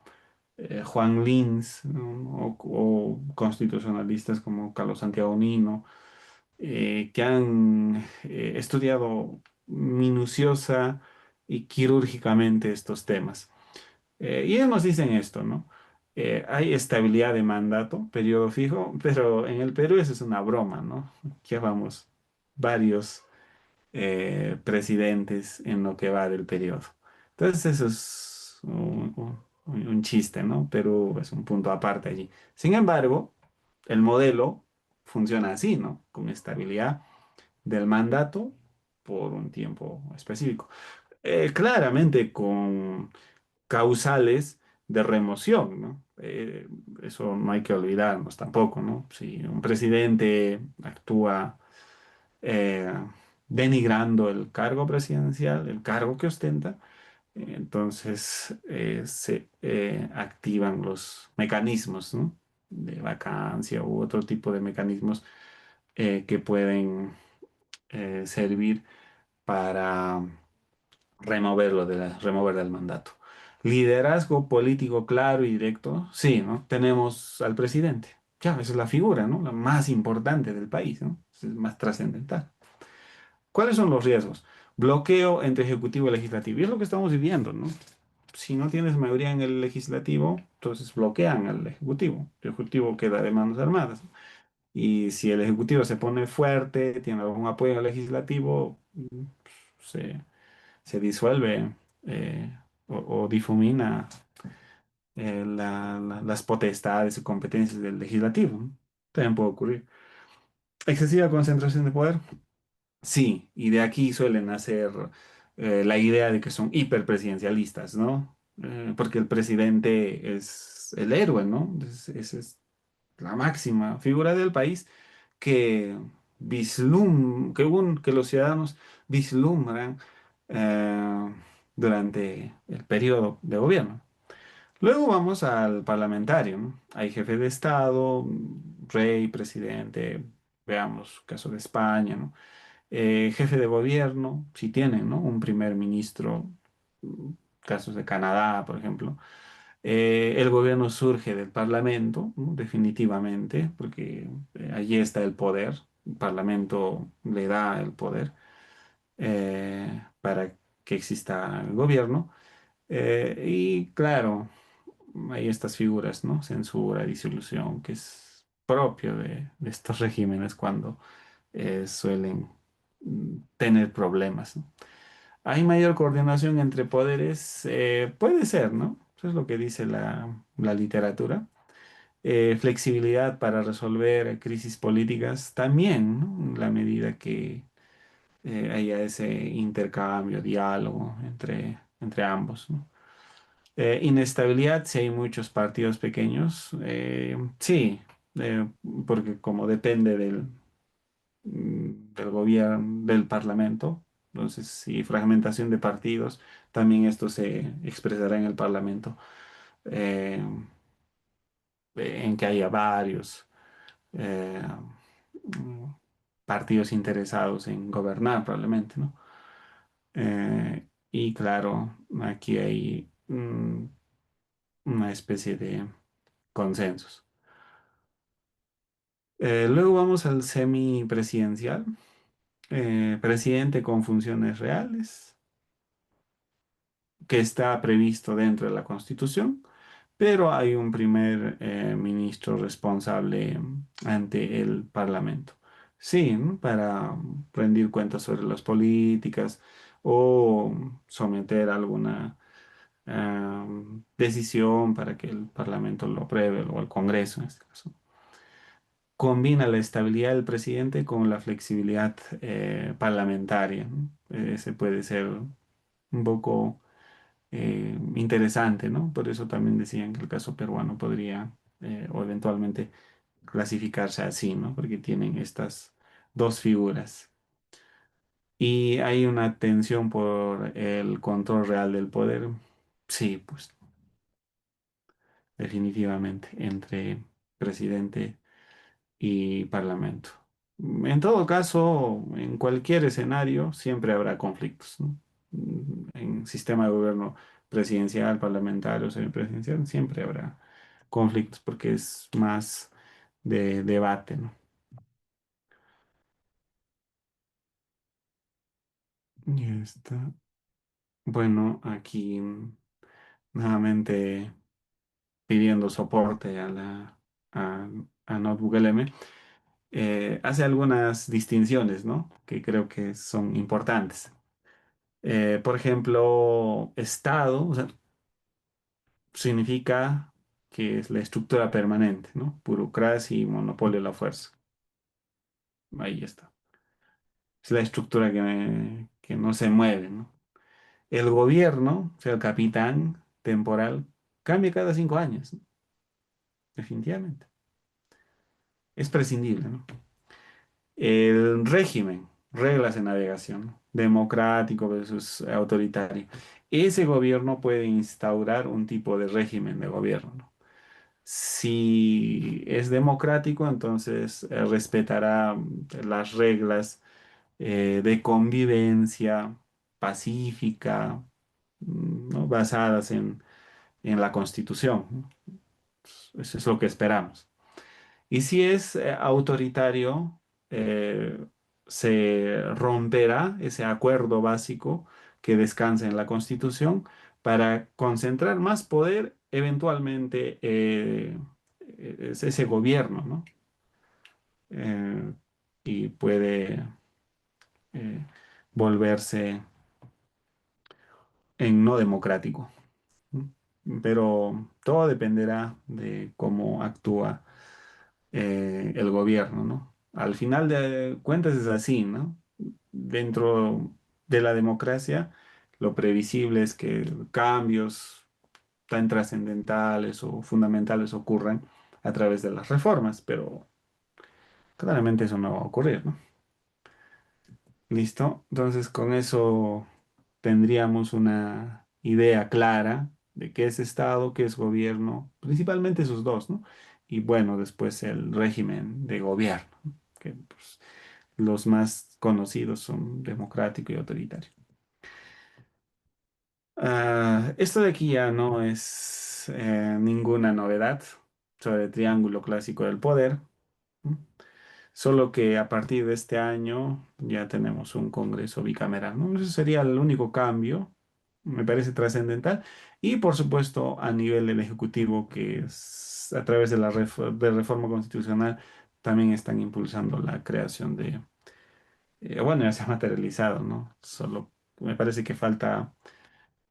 Juan Lins, ¿no? O constitucionalistas como Carlos Santiago Nino, que han estudiado minuciosa y quirúrgicamente estos temas. Y ellos nos dicen esto, ¿no? Hay estabilidad de mandato, periodo fijo, pero en el Perú eso es una broma, ¿no? Llevamos varios presidentes en lo que va del periodo. Entonces eso es un chiste, ¿no? Perú es un punto aparte allí. Sin embargo, el modelo funciona así, ¿no? Con estabilidad del mandato por un tiempo específico. Claramente con causales de remoción, ¿no? Eso no hay que olvidarnos tampoco, ¿no? Si un presidente actúa eh, denigrando el cargo presidencial, el cargo que ostenta, entonces se activan los mecanismos, ¿no? De vacancia u otro tipo de mecanismos que pueden servir para remover del mandato. Liderazgo político claro y directo, sí, ¿no? Tenemos al presidente. Ya, esa es la figura, ¿no? La más importante del país, ¿no? Es más trascendental. ¿Cuáles son los riesgos? Bloqueo entre ejecutivo y legislativo. Y es lo que estamos viviendo, ¿no? Si no tienes mayoría en el legislativo, entonces bloquean al ejecutivo. El ejecutivo queda de manos armadas. Y si el ejecutivo se pone fuerte, tiene algún apoyo en el legislativo, se, se disuelve o difumina las potestades y competencias del legislativo, ¿no? También puede ocurrir. Excesiva concentración de poder. Sí, y de aquí suelen nacer la idea de que son hiperpresidencialistas, ¿no? Porque el presidente es el héroe, ¿no? Es la máxima figura del país que que los ciudadanos vislumbran eh, durante el periodo de gobierno. Luego vamos al parlamentario, ¿no? Hay jefe de Estado, rey, presidente, veamos, caso de España, ¿no? Jefe de gobierno, si tienen, ¿no? Un primer ministro, mm, casos de Canadá, por ejemplo. El gobierno surge del Parlamento, ¿no? Definitivamente, porque allí está el poder. El Parlamento le da el poder para que exista el gobierno. Y claro, hay estas figuras, ¿no? Censura, disolución, que es propio de estos regímenes cuando suelen tener problemas, ¿no? ¿Hay mayor coordinación entre poderes? Puede ser, ¿no? Eso es lo que dice la literatura. Flexibilidad para resolver crisis políticas también, ¿no? En la medida que haya ese intercambio, diálogo entre ambos, ¿no? Inestabilidad, si hay muchos partidos pequeños, sí, eh, porque como depende del gobierno, del parlamento. Entonces, si fragmentación de partidos, también esto se expresará en el parlamento, eh, en que haya varios eh, mm, partidos interesados en gobernar, probablemente, ¿no? Y claro, aquí hay una especie de consensos. Luego vamos al semipresidencial, presidente con funciones reales, que está previsto dentro de la Constitución, pero hay un primer ministro responsable ante el Parlamento. Sí, ¿no? Para rendir cuentas sobre las políticas o someter alguna decisión para que el Parlamento lo apruebe o el Congreso en este caso. Combina la estabilidad del presidente con la flexibilidad parlamentaria, ¿no? Ese puede ser un poco interesante, ¿no? Por eso también decían que el caso peruano podría o eventualmente clasificarse así, ¿no? Porque tienen estas dos figuras. Y hay una tensión por el control real del poder. Sí, pues definitivamente entre presidente y parlamento. En todo caso, en cualquier escenario siempre habrá conflictos, ¿no? En sistema de gobierno presidencial, parlamentario, semipresidencial, siempre habrá conflictos porque es más de debate, ¿no? Y está. Bueno, aquí nuevamente pidiendo soporte a, a Notebook LM, hace algunas distinciones, ¿no? Que creo que son importantes. Por ejemplo, Estado, o sea, significa que es la estructura permanente, ¿no? Burocracia y monopolio de la fuerza. Ahí está. Es la estructura que no se mueve, ¿no? El gobierno, o sea, el capitán temporal, cambia cada 5 años, ¿no? Definitivamente. Es prescindible, ¿no? El régimen, reglas de navegación, ¿no? Democrático versus autoritario. Ese gobierno puede instaurar un tipo de régimen de gobierno, ¿no? Si es democrático, entonces respetará las reglas de convivencia pacífica, ¿no? Basadas en la Constitución, ¿no? Eso es lo que esperamos. Y si es autoritario, eh, se romperá ese acuerdo básico que descansa en la Constitución para concentrar más poder eventualmente es ese gobierno, ¿no? Eh, y puede eh, volverse en no democrático, ¿no? Pero todo dependerá de cómo actúa el gobierno, ¿no? Al final de cuentas es así, ¿no? Dentro de la democracia, lo previsible es que cambios tan trascendentales o fundamentales ocurran a través de las reformas, pero claramente eso no va a ocurrir, ¿no? ¿Listo? Entonces con eso tendríamos una idea clara de qué es Estado, qué es gobierno, principalmente esos dos, ¿no? Y bueno, después el régimen de gobierno, ¿no? Que pues, los más conocidos son democrático y autoritario. Esto de aquí ya no es ninguna novedad sobre el triángulo clásico del poder, ¿no? Solo que a partir de este año ya tenemos un Congreso bicameral, ¿no? Ese sería el único cambio, me parece trascendental. Y por supuesto a nivel del Ejecutivo, que es a través de la de reforma constitucional, también están impulsando la creación de, bueno, ya se ha materializado, ¿no? Solo me parece que falta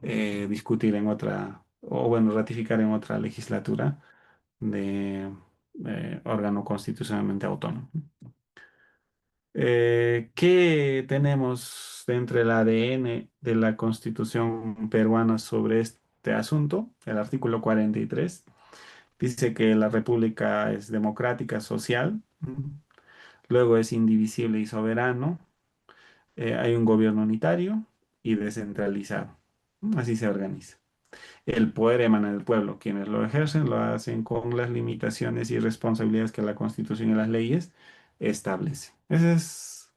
discutir en otra, o bueno, ratificar en otra legislatura de órgano constitucionalmente autónomo. ¿Qué tenemos dentro del ADN de la Constitución peruana sobre este asunto? El artículo 43 dice que la república es democrática, social, luego es indivisible y soberano, hay un gobierno unitario y descentralizado. Así se organiza. El poder emana del pueblo. Quienes lo ejercen lo hacen con las limitaciones y responsabilidades que la Constitución y las leyes establecen. Esa es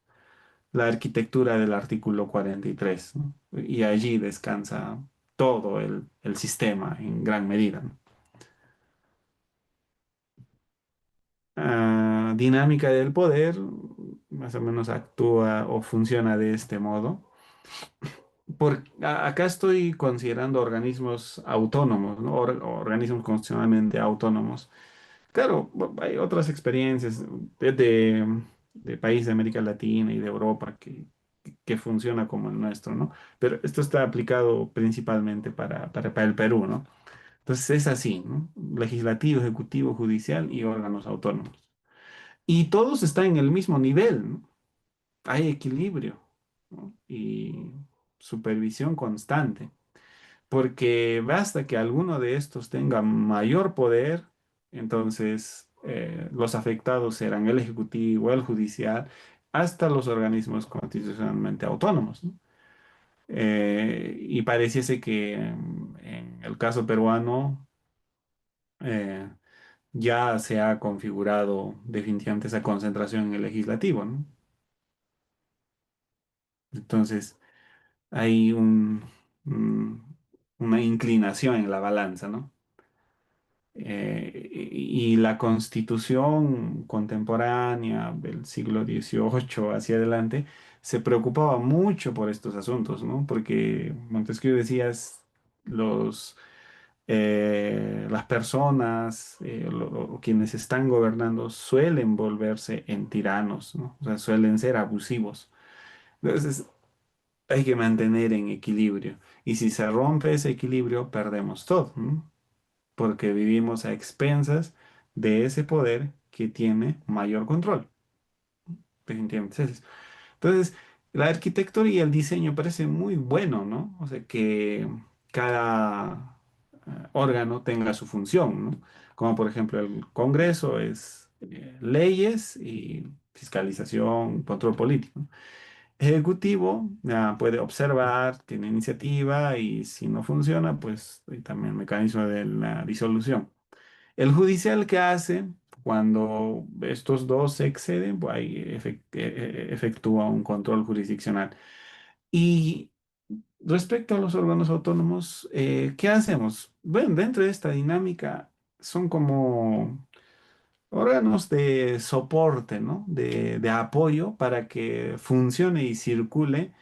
la arquitectura del artículo 43, ¿no? Y allí descansa todo el sistema en gran medida, ¿no? dinámica del poder más o menos actúa o funciona de este modo. Acá estoy considerando organismos autónomos, ¿no? Organismos constitucionalmente autónomos. Claro, hay otras experiencias de países de América Latina y de Europa que funciona como el nuestro, ¿no? Pero esto está aplicado principalmente para el Perú, ¿no? Entonces es así, ¿no? Legislativo, ejecutivo, judicial y órganos autónomos. Y todos están en el mismo nivel, ¿no? Hay equilibrio, ¿no? Y supervisión constante, porque basta que alguno de estos tenga mayor poder, entonces los afectados serán el ejecutivo, el judicial, hasta los organismos constitucionalmente autónomos, ¿no? Y pareciese que en el caso peruano eh, ya se ha configurado definitivamente esa concentración en el legislativo, ¿no? Entonces, hay una inclinación en la balanza, ¿no? Y la constitución contemporánea del siglo XVIII hacia adelante se preocupaba mucho por estos asuntos, ¿no? Porque Montesquieu decías, las personas o quienes están gobernando suelen volverse en tiranos, ¿no? O sea, suelen ser abusivos. Entonces, hay que mantener en equilibrio. Y si se rompe ese equilibrio, perdemos todo, ¿no? Porque vivimos a expensas de ese poder que tiene mayor control. Definitivamente es eso. Entonces, la arquitectura y el diseño parece muy bueno, ¿no? O sea, que cada órgano tenga su función, ¿no? Como por ejemplo el Congreso es leyes y fiscalización, control político. Ejecutivo puede observar, tiene iniciativa y si no funciona, pues hay también mecanismo de la disolución. El judicial, ¿qué hace? Cuando estos dos se exceden, pues ahí efectúa un control jurisdiccional. Y respecto a los órganos autónomos, ¿qué hacemos? Bueno, dentro de esta dinámica son como órganos de soporte, ¿no? De apoyo para que funcione y circule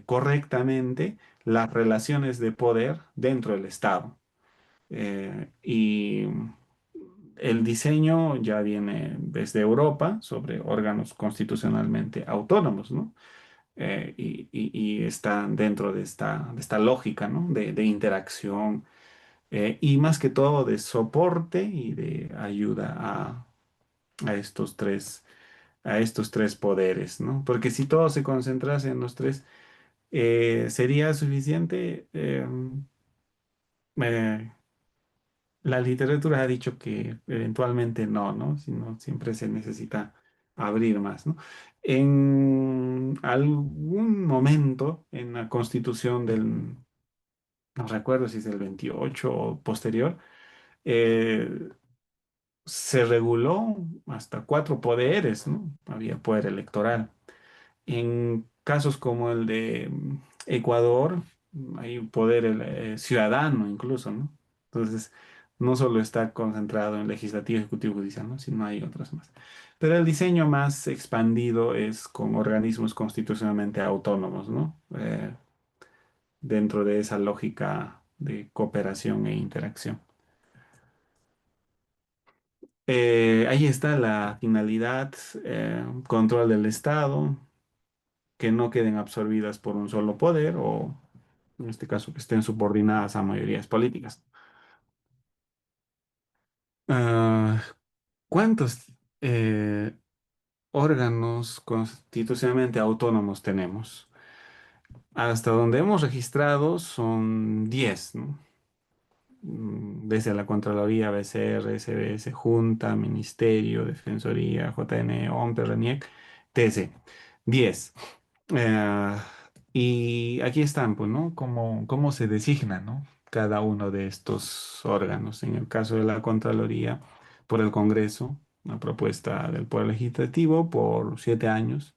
correctamente las relaciones de poder dentro del Estado. Y el diseño ya viene desde Europa sobre órganos constitucionalmente autónomos, ¿no? Y está dentro de esta lógica, ¿no? De interacción y más que todo de soporte y de ayuda a a estos tres poderes, ¿no? Porque si todo se concentrase en los tres, ¿sería suficiente? Eh, la literatura ha dicho que eventualmente no, ¿no? Sino siempre se necesita abrir más, ¿no? En algún momento en la constitución no recuerdo si es del 28 o posterior, eh, se reguló hasta cuatro poderes, ¿no? Había poder electoral. En casos como el de Ecuador, hay un poder ciudadano incluso, ¿no? Entonces, no solo está concentrado en legislativo, ejecutivo, judicial, ¿no? Sino hay otras más. Pero el diseño más expandido es con organismos constitucionalmente autónomos, ¿no? Dentro de esa lógica de cooperación e interacción. Ahí está la finalidad, control del Estado, que no queden absorbidas por un solo poder o, en este caso, que estén subordinadas a mayorías políticas. Ah, ¿Cuántos órganos constitucionalmente autónomos tenemos? Hasta donde hemos registrado son 10, ¿no? Desde la Contraloría, BCR, SBS, Junta, Ministerio, Defensoría, JN, OMPE, RENIEC, TC. 10. Eh, y aquí están, pues, ¿no? Cómo se designa, ¿no? Cada uno de estos órganos. En el caso de la Contraloría, por el Congreso, una propuesta del Poder Legislativo por 7 años.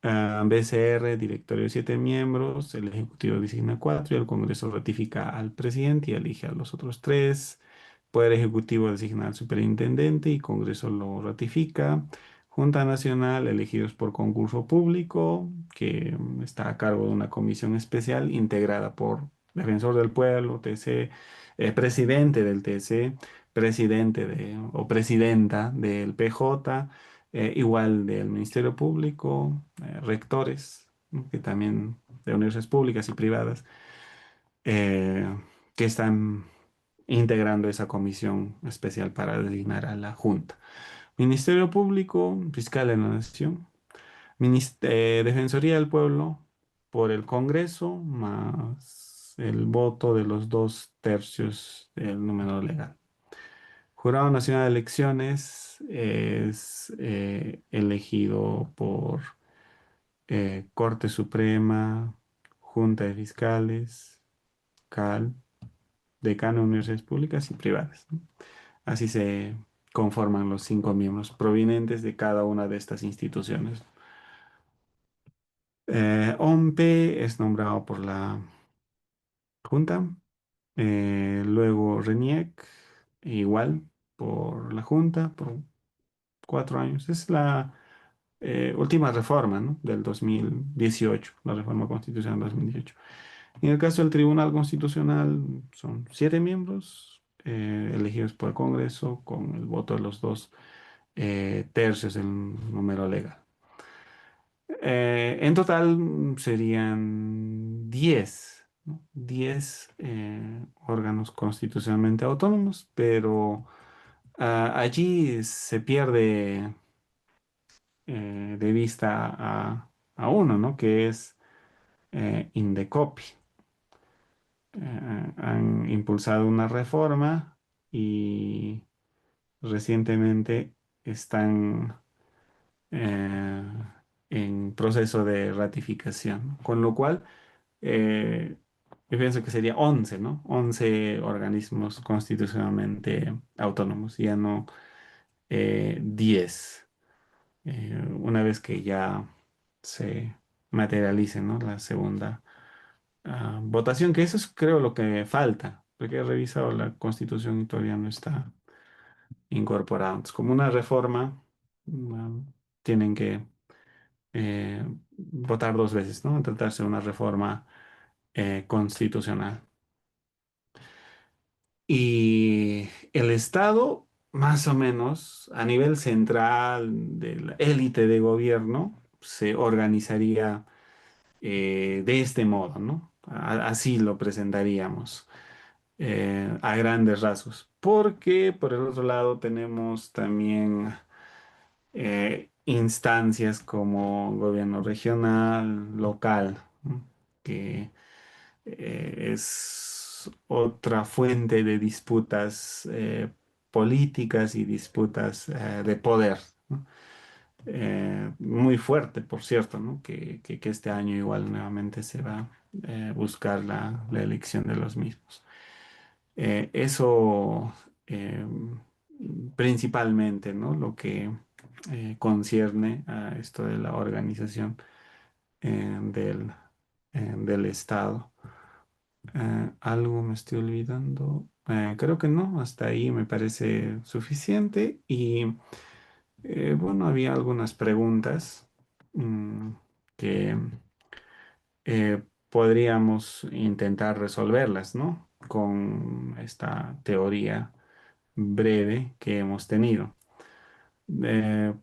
BCR, directorio de 7 miembros, el Ejecutivo designa cuatro y el Congreso ratifica al presidente y elige a los otros tres. Poder Ejecutivo designa al superintendente y Congreso lo ratifica. Junta Nacional, elegidos por concurso público, que está a cargo de una comisión especial integrada por Defensor del Pueblo, TC, presidente del TC, presidente o presidenta del PJ, igual del Ministerio Público, rectores, ¿no? Que también de universidades públicas y privadas, eh, que están integrando esa comisión especial para designar a la Junta. Ministerio Público, Fiscal de la Nación, Defensoría del Pueblo por el Congreso, más el voto de los 2/3 del número legal. Jurado Nacional de Elecciones es elegido por Corte Suprema, Junta de Fiscales, CAL, decano de universidades públicas y privadas, ¿no? Así se conforman los 5 miembros provenientes de cada una de estas instituciones. OMPE es nombrado por la Junta. Luego RENIEC, igual por la Junta, por 4 años. Es la última reforma, ¿no? Del 2018, la reforma constitucional 2018. En el caso del Tribunal Constitucional, son 7 miembros elegidos por el Congreso con el voto de los 2/3 del número legal. En total serían 10, ¿no? 10 órganos constitucionalmente autónomos, pero allí se pierde de vista a uno, ¿no? Que es Indecopi. Han impulsado una reforma y recientemente están eh, en proceso de ratificación, con lo cual eh, yo pienso que sería 11, ¿no? 11 organismos constitucionalmente autónomos, ya no 10. Una vez que ya se materialice, ¿no? La segunda votación, que eso es creo lo que falta, porque he revisado la Constitución y todavía no está incorporado. Entonces, como una reforma, tienen que votar 2 veces, ¿no? Tratarse de una reforma constitucional. Y el Estado, más o menos, a nivel central de la élite de gobierno, se organizaría de este modo, ¿no? Así lo presentaríamos a grandes rasgos. Porque por el otro lado tenemos también instancias como gobierno regional, local, ¿no? Que es otra fuente de disputas políticas y disputas de poder, ¿no? Muy fuerte, por cierto, ¿no? Que este año igual nuevamente se va a buscar la elección de los mismos. Eso principalmente, ¿no? Lo que concierne a esto de la organización del Estado. Algo me estoy olvidando. Creo que no, hasta ahí me parece suficiente. Y bueno, había algunas preguntas que podríamos intentar resolverlas, ¿no? Con esta teoría breve que hemos tenido. Eh,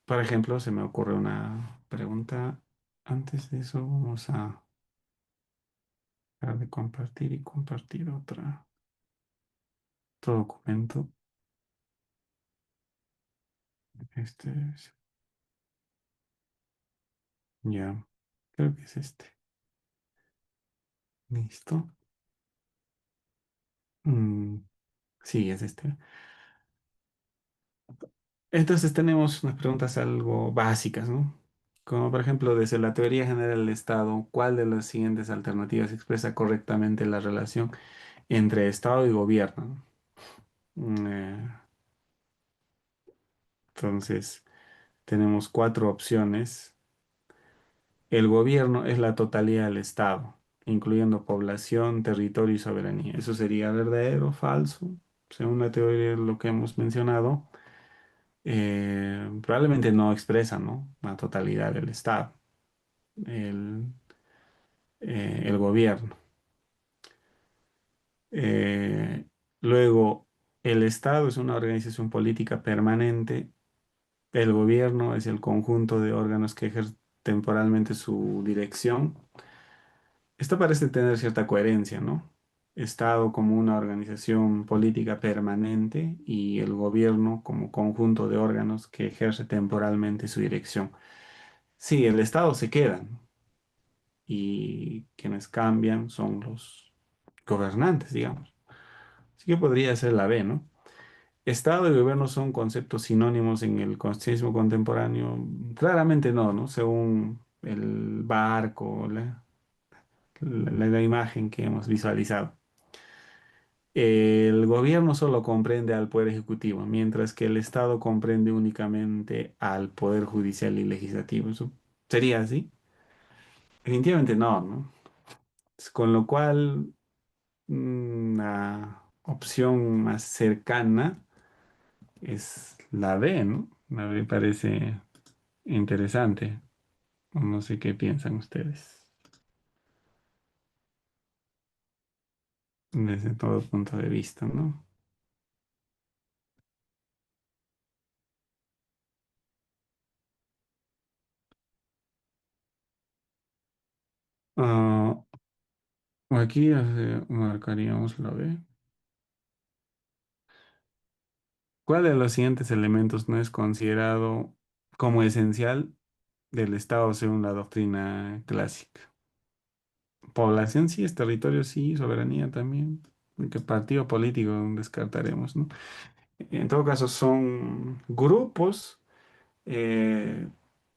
por ejemplo, se me ocurre una pregunta. Antes de eso, vamos a dejar de compartir y compartir otro documento. Este es, ya, creo que es este. Listo. Mm, sí, es este. Entonces tenemos unas preguntas algo básicas, ¿no? Como por ejemplo, desde la teoría general del Estado, ¿cuál de las siguientes alternativas expresa correctamente la relación entre Estado y gobierno? Entonces, tenemos 4 opciones. El gobierno es la totalidad del Estado, incluyendo población, territorio y soberanía. ¿Eso sería verdadero o falso? según la teoría de lo que hemos mencionado, probablemente no expresa, ¿no?, la totalidad del Estado, el, el gobierno. Eh, Luego, el Estado es una organización política permanente. El gobierno es el conjunto de órganos que ejercen temporalmente su dirección. Esto parece tener cierta coherencia, ¿no? Estado como una organización política permanente y el gobierno como conjunto de órganos que ejerce temporalmente su dirección. Sí, el Estado se queda, ¿no? Y quienes cambian son los gobernantes, digamos. Así que podría ser la B, ¿no? Estado y gobierno son conceptos sinónimos en el constitucionalismo contemporáneo. Claramente no, ¿no? Según el barco, la imagen que hemos visualizado. El gobierno solo comprende al poder ejecutivo, mientras que el Estado comprende únicamente al poder judicial y legislativo. ¿Eso sería así? Definitivamente no, ¿no? Con lo cual, una opción más cercana es la B, ¿no? Me parece interesante. No sé qué piensan ustedes desde todo punto de vista, ¿no? Ah, aquí marcaríamos la B. ¿Cuál de los siguientes elementos no es considerado como esencial del Estado según la doctrina clásica? Población sí, es territorio sí, soberanía también. ¿Qué partido político descartaremos, no? En todo caso, son grupos eh,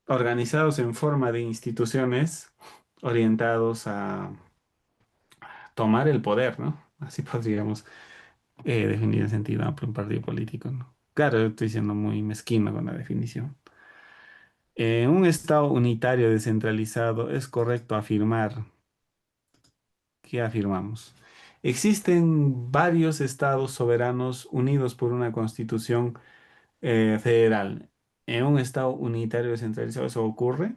organizados en forma de instituciones orientados a tomar el poder, ¿no? Así podríamos definir en sentido amplio un partido político, ¿no? Claro, yo estoy siendo muy mezquino con la definición. En un Estado unitario descentralizado es correcto afirmar, ¿qué afirmamos? Existen varios estados soberanos unidos por una constitución federal. ¿En un Estado unitario descentralizado eso ocurre?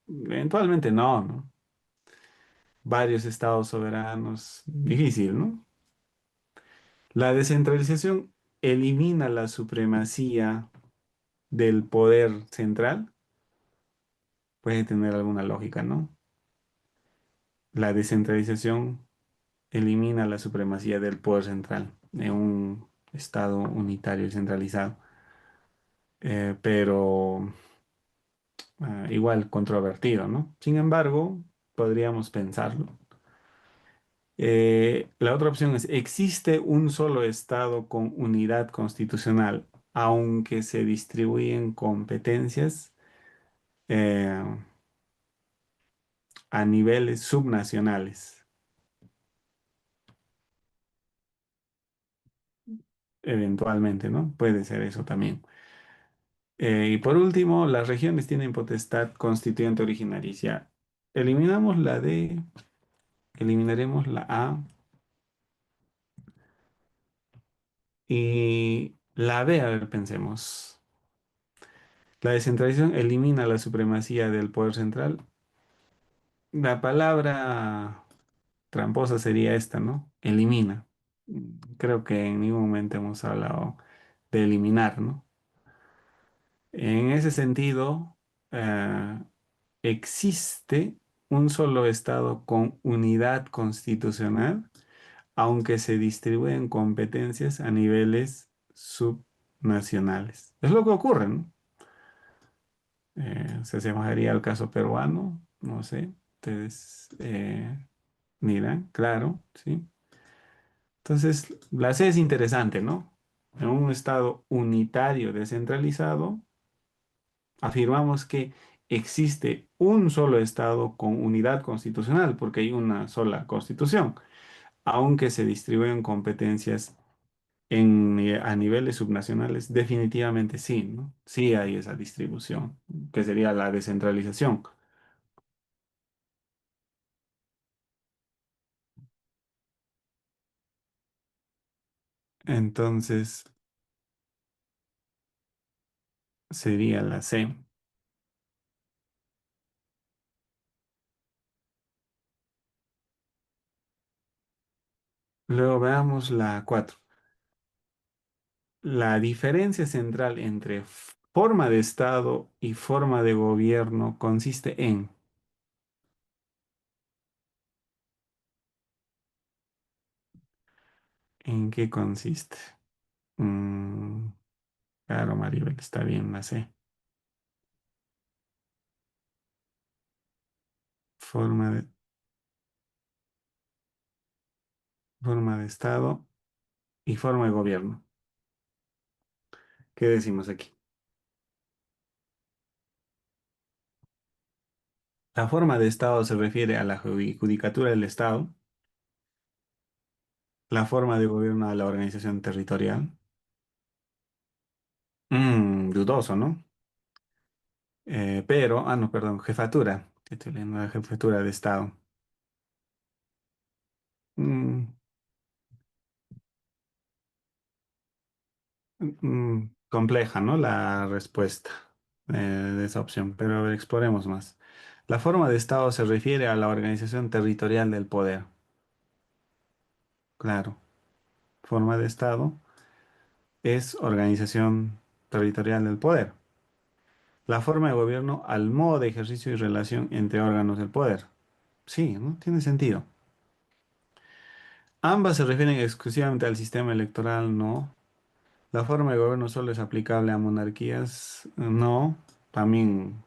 Eventualmente no, ¿no? Varios estados soberanos, difícil, ¿no? La descentralización elimina la supremacía del poder central. Puede tener alguna lógica, ¿no? La descentralización elimina la supremacía del poder central en un estado unitario y centralizado. Pero igual controvertido, ¿no? Sin embargo, podríamos pensarlo. La otra opción es, existe un solo estado con unidad constitucional, aunque se distribuyen competencias eh, a niveles subnacionales. Eventualmente, ¿no? Puede ser eso también. Y por último, las regiones tienen potestad constituyente originaria. Eliminamos la D, eliminaremos la A y la B, a ver, pensemos. La descentralización elimina la supremacía del poder central. La palabra tramposa sería esta, ¿no? Elimina. Creo que en ningún momento hemos hablado de eliminar, ¿no? En ese sentido, existe un solo Estado con unidad constitucional, aunque se distribuyen competencias a niveles subnacionales. Es lo que ocurre, ¿no? Se asemejaría al caso peruano, no sé, ustedes miran, claro, ¿sí? Entonces, la C es interesante, ¿no? En un Estado unitario descentralizado, afirmamos que existe un solo Estado con unidad constitucional, porque hay una sola constitución, aunque se distribuyen competencias a niveles subnacionales, definitivamente sí, ¿no? Sí hay esa distribución, que sería la descentralización. Entonces sería la C. Luego veamos la 4. La diferencia central entre forma de Estado y forma de gobierno consiste en... ¿En qué consiste? Mm, claro, Maribel, está bien, la C. Forma de, forma de Estado y forma de gobierno. ¿Qué decimos aquí? La forma de Estado se refiere a la judicatura del Estado, la forma de gobierno a la organización territorial. Dudoso, ¿no? No, perdón, jefatura. Estoy leyendo la jefatura de Estado. Mm, compleja, ¿no? La respuesta de esa opción, pero a ver, exploremos más. La forma de Estado se refiere a la organización territorial del poder. Claro, forma de Estado es organización territorial del poder. La forma de gobierno al modo de ejercicio y relación entre órganos del poder. Sí, ¿no? Tiene sentido. Ambas se refieren exclusivamente al sistema electoral, no. La forma de gobierno solo es aplicable a monarquías, no. También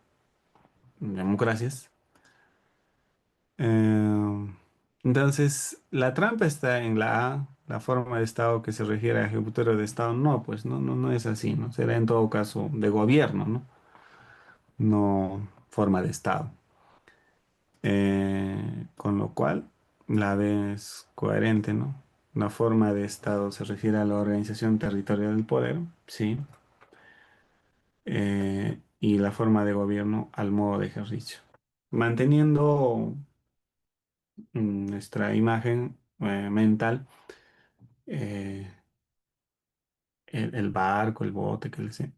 democracias. Eh, entonces, la trampa está en la A, la forma de Estado que se refiere a ejecutivo de Estado. No, pues no es así, ¿no? Será en todo caso de gobierno, ¿no? No forma de Estado. Con lo cual, la B es coherente, ¿no? La forma de Estado se refiere a la organización territorial del poder, sí. Y la forma de gobierno al modo de ejercicio. Manteniendo nuestra imagen mental, eh, el barco, el bote que les he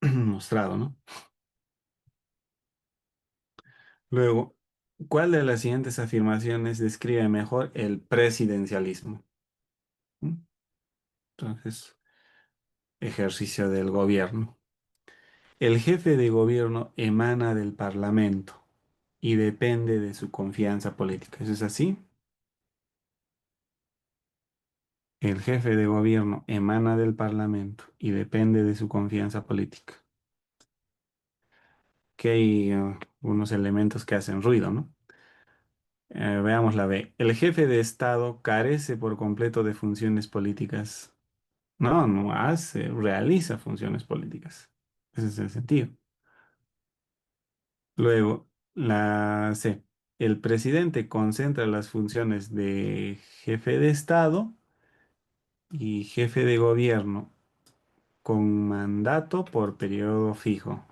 mostrado, ¿no? Luego, ¿cuál de las siguientes afirmaciones describe mejor el presidencialismo? ¿Mm? Entonces, ejercicio del gobierno. El jefe de gobierno emana del parlamento y depende de su confianza política. ¿Eso es así? El jefe de gobierno emana del parlamento y depende de su confianza política. Que hay unos elementos que hacen ruido, ¿no? Veamos la B. El jefe de Estado carece por completo de funciones políticas. No hace, realiza funciones políticas. Ese es el sentido. Luego, la C. El presidente concentra las funciones de jefe de Estado y jefe de gobierno con mandato por periodo fijo.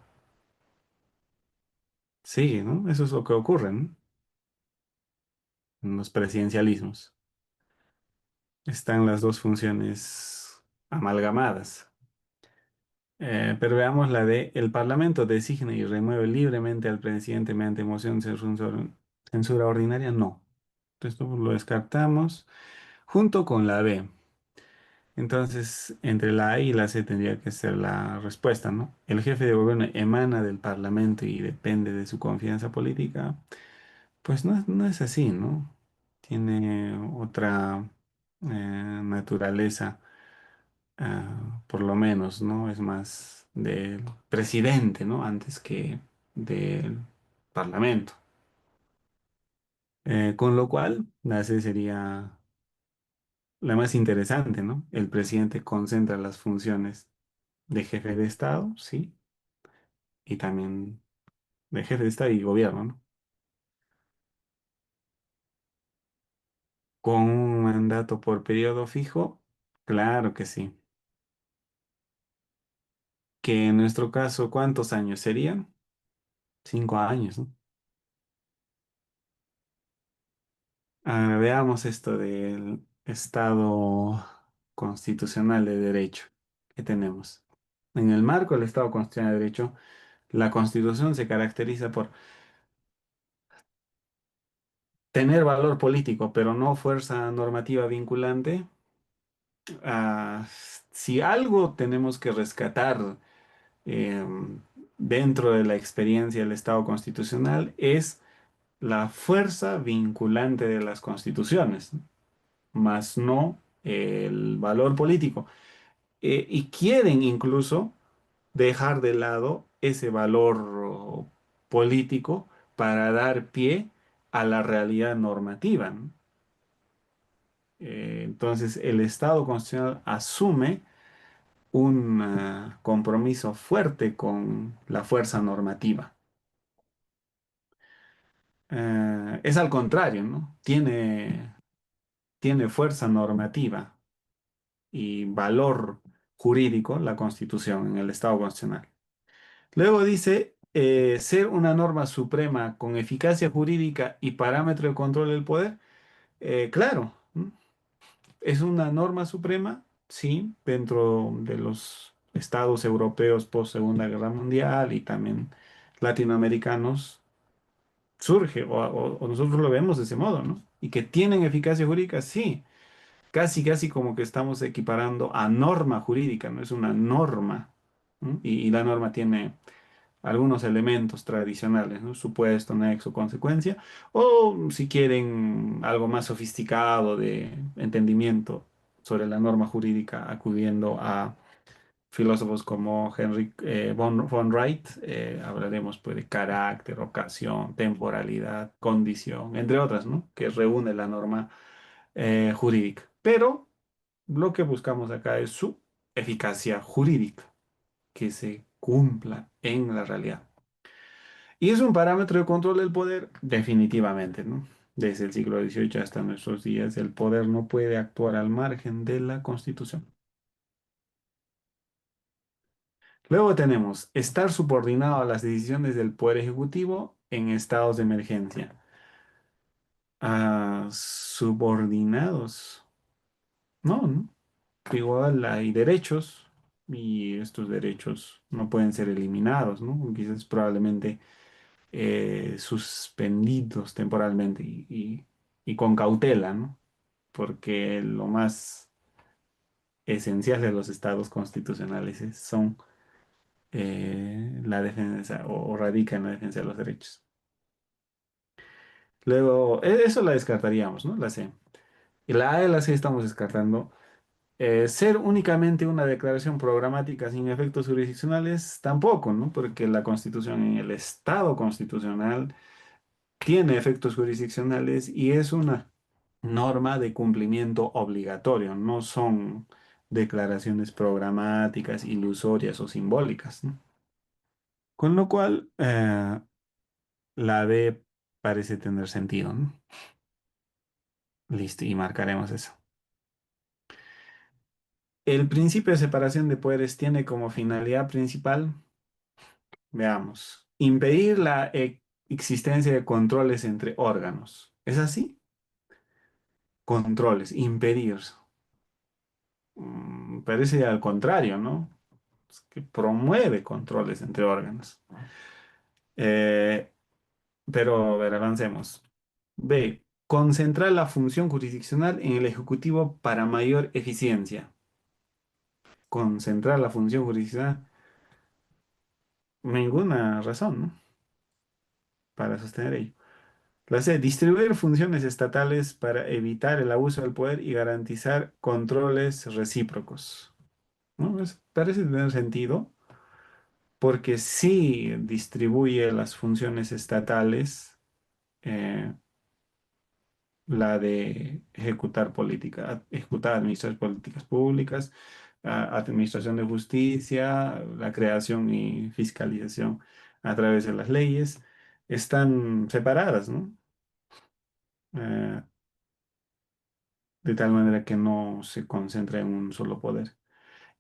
Sí, ¿no? Eso es lo que ocurre, ¿no? En los presidencialismos. Están las dos funciones amalgamadas. Pero veamos la de el Parlamento designa y remueve libremente al presidente mediante moción de censura ordinaria. No. Esto lo descartamos junto con la B. Entonces, entre la A y la C tendría que ser la respuesta, ¿no? El jefe de gobierno emana del Parlamento y depende de su confianza política. Pues no es así, ¿no? Tiene otra naturaleza, por lo menos, ¿no? Es más del presidente, ¿no? Antes que del Parlamento. Con lo cual, la C sería la más interesante, ¿no? El presidente concentra las funciones de jefe de Estado, sí, y también de jefe de Estado y gobierno, ¿no? Con un mandato por periodo fijo, claro que sí. Que en nuestro caso, ¿cuántos años serían? 5 años, ¿no? Ahora veamos esto del Estado. constitucional de derecho que tenemos. En el marco del Estado constitucional de derecho, la Constitución se caracteriza por tener valor político, pero no fuerza normativa vinculante. Ah, si algo tenemos que rescatar eh, dentro de la experiencia del Estado constitucional es la fuerza vinculante de las constituciones, ¿no? Más no el valor político. Y quieren incluso dejar de lado ese valor político para dar pie a la realidad normativa, ¿no? Entonces, el Estado constitucional asume un compromiso fuerte con la fuerza normativa. Es al contrario, ¿no? Tiene fuerza normativa y valor jurídico la Constitución en el Estado constitucional. Luego dice, ser una norma suprema con eficacia jurídica y parámetro de control del poder. Claro, ¿no? Es una norma suprema, sí, dentro de los estados europeos post Segunda Guerra Mundial y también latinoamericanos surge, o nosotros lo vemos de ese modo, ¿no? Y que tienen eficacia jurídica, sí, casi, casi como que estamos equiparando a norma jurídica, no es una norma, ¿no? Y la norma tiene algunos elementos tradicionales, ¿no? Supuesto, nexo, consecuencia, o si quieren algo más sofisticado de entendimiento sobre la norma jurídica, acudiendo a filósofos como Henry von Wright, hablaremos pues de carácter, ocasión, temporalidad, condición, entre otras, ¿no? Que reúne la norma jurídica. Pero lo que buscamos acá es su eficacia jurídica, que se cumpla en la realidad. Y es un parámetro de control del poder, definitivamente, ¿no? Desde el siglo XVIII hasta nuestros días, el poder no puede actuar al margen de la Constitución. Luego tenemos estar subordinado a las decisiones del Poder Ejecutivo en estados de emergencia. Subordinados. No, ¿no? Igual hay derechos y estos derechos no pueden ser eliminados, ¿no? Quizás probablemente suspendidos temporalmente y con cautela, ¿no? Porque lo más esencial de los estados constitucionales son la defensa o radica en la defensa de los derechos. Luego, eso la descartaríamos, ¿no? La C. Y la A y la C estamos descartando. Ser únicamente una declaración programática sin efectos jurisdiccionales, tampoco, ¿no? Porque la Constitución en el Estado constitucional tiene efectos jurisdiccionales y es una norma de cumplimiento obligatorio, no son declaraciones programáticas, ilusorias o simbólicas, ¿no? Con lo cual, la D parece tener sentido, ¿no? Listo, y marcaremos eso. El principio de separación de poderes tiene como finalidad principal, veamos, impedir la existencia de controles entre órganos. ¿Es así? Controles, impedir. Parece al contrario, ¿no? Es que promueve controles entre órganos. Eh, pero, a ver, avancemos. B. Concentrar la función jurisdiccional en el Ejecutivo para mayor eficiencia. Concentrar la función jurisdiccional. Ninguna razón, ¿no? Para sostener ello. La C. Distribuir funciones estatales para evitar el abuso del poder y garantizar controles recíprocos. ¿No? Parece tener sentido porque sí distribuye las funciones estatales, eh, la de ejecutar política, ejecutar administrar políticas públicas, administración de justicia, la creación y fiscalización a través de las leyes, están separadas, ¿no? Eh, de tal manera que no se concentra en un solo poder.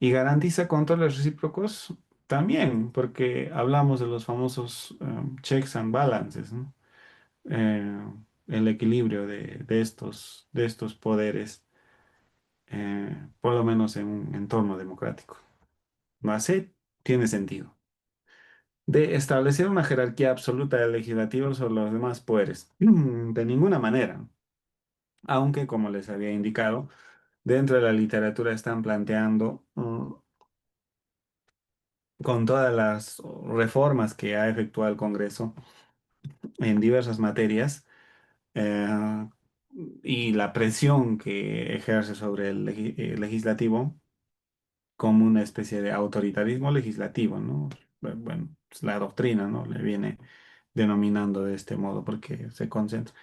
Y garantiza controles recíprocos también, porque hablamos de los famosos checks and balances, ¿no? El equilibrio de estos poderes. por lo menos en un entorno democrático. ¿No hace? Tiene sentido. De establecer una jerarquía absoluta del legislativo sobre los demás poderes. De ninguna manera. Aunque, como les había indicado, dentro de la literatura están planteando, con todas las reformas que ha efectuado el Congreso en diversas materias, eh, y la presión que ejerce sobre el legislativo como una especie de autoritarismo legislativo, ¿no? Bueno, pues la doctrina, ¿no? Le viene denominando de este modo porque se concentra.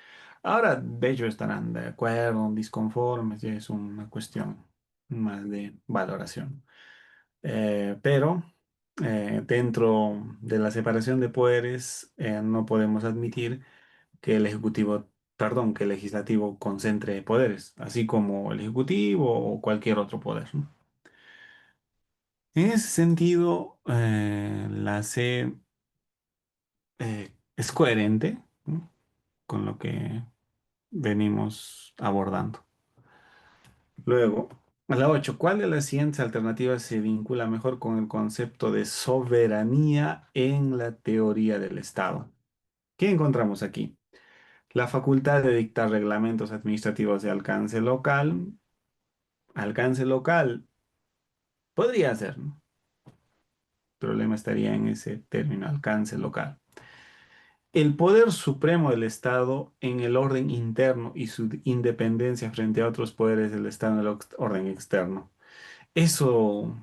Ahora, de hecho, estarán de acuerdo, disconformes, y es una cuestión más de valoración. Pero dentro de la separación de poderes, no podemos admitir que el ejecutivo, perdón, que el legislativo concentre poderes, así como el ejecutivo o cualquier otro poder, ¿no? En ese sentido, la C es coherente, ¿no? Con lo que venimos abordando. Luego, a la 8, ¿cuál de las siguientes alternativas se vincula mejor con el concepto de soberanía en la teoría del Estado? ¿Qué encontramos aquí? La facultad de dictar reglamentos administrativos de alcance local. Alcance local podría ser, ¿no? El problema estaría en ese término, alcance local. El poder supremo del Estado en el orden interno y su independencia frente a otros poderes del Estado en el orden externo. Eso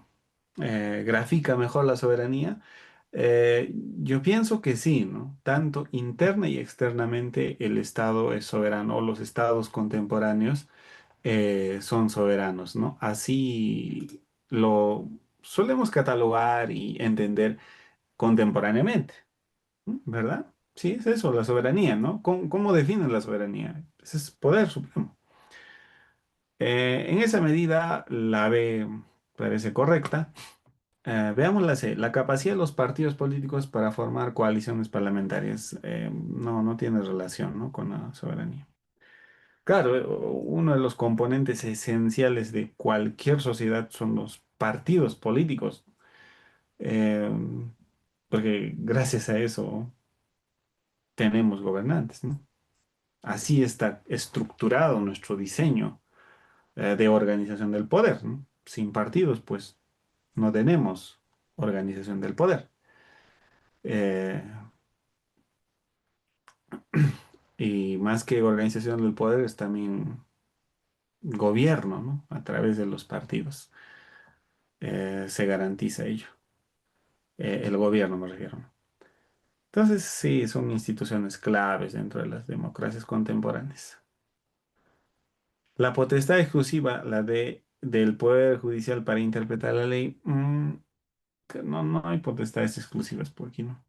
grafica mejor la soberanía. Yo pienso que sí, ¿no? Tanto interna y externamente el Estado es soberano, o los estados contemporáneos son soberanos, ¿no? Así lo solemos catalogar y entender contemporáneamente, ¿no? ¿Verdad? Sí, es eso, la soberanía, ¿no? ¿Cómo definen la soberanía? Ese es poder supremo. En esa medida, la B parece correcta. Veamos la C, la capacidad de los partidos políticos para formar coaliciones parlamentarias. No, no tiene relación, ¿no? Con la soberanía. Claro, uno de los componentes esenciales de cualquier sociedad son los partidos políticos, eh, porque gracias a eso tenemos gobernantes, ¿no? Así está estructurado nuestro diseño, de organización del poder, ¿no? Sin partidos, pues no tenemos organización del poder. Eh, y más que organización del poder es también gobierno, ¿no? A través de los partidos. Se garantiza ello. El gobierno me refiero, ¿no? Entonces, sí, son instituciones claves dentro de las democracias contemporáneas. La potestad exclusiva, la del Poder Judicial para interpretar la ley, que no, no hay potestades exclusivas por aquí, ¿no?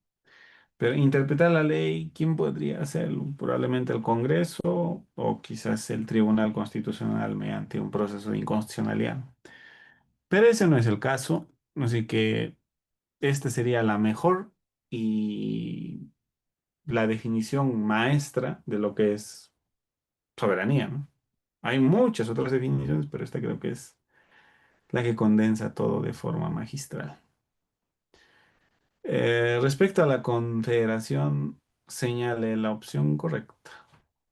Pero interpretar la ley, ¿quién podría hacerlo? Probablemente el Congreso o quizás el Tribunal Constitucional mediante un proceso de inconstitucionalidad. Pero ese no es el caso, así que esta sería la mejor y la definición maestra de lo que es soberanía, ¿no? Hay muchas otras definiciones, pero esta creo que es la que condensa todo de forma magistral. Respecto a la confederación, señale la opción correcta.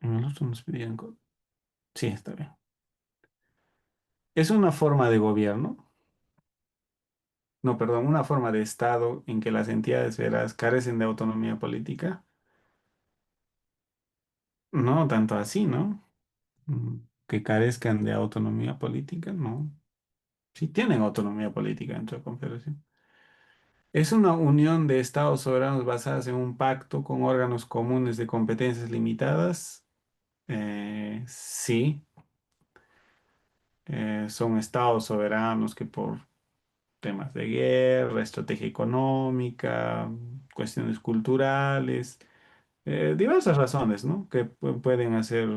Nosotros nos pidieron sí, está bien. Es una forma de gobierno, no, perdón, una forma de Estado en que las entidades federales carecen de autonomía política. No tanto así, ¿no? Que carezcan de autonomía política, no. Sí tienen autonomía política dentro de la Confederación. Es una unión de estados soberanos basadas en un pacto con órganos comunes de competencias limitadas. Sí, son estados soberanos que por temas de guerra, estrategia económica, cuestiones culturales, diversas razones, ¿no? Que pueden hacer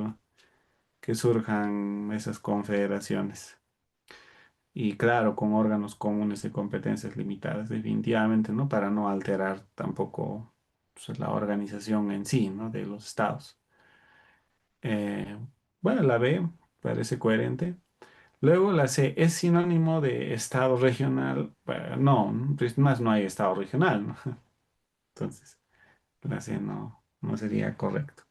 que surjan esas confederaciones. Y claro, con órganos comunes de competencias limitadas, definitivamente, ¿no? Para no alterar tampoco, pues, la organización en sí, ¿no? De los estados. Eh, bueno, la B parece coherente. Luego la C es sinónimo de estado regional. Bueno, no, pues más no hay estado regional, ¿no? Entonces, la C no sería correcta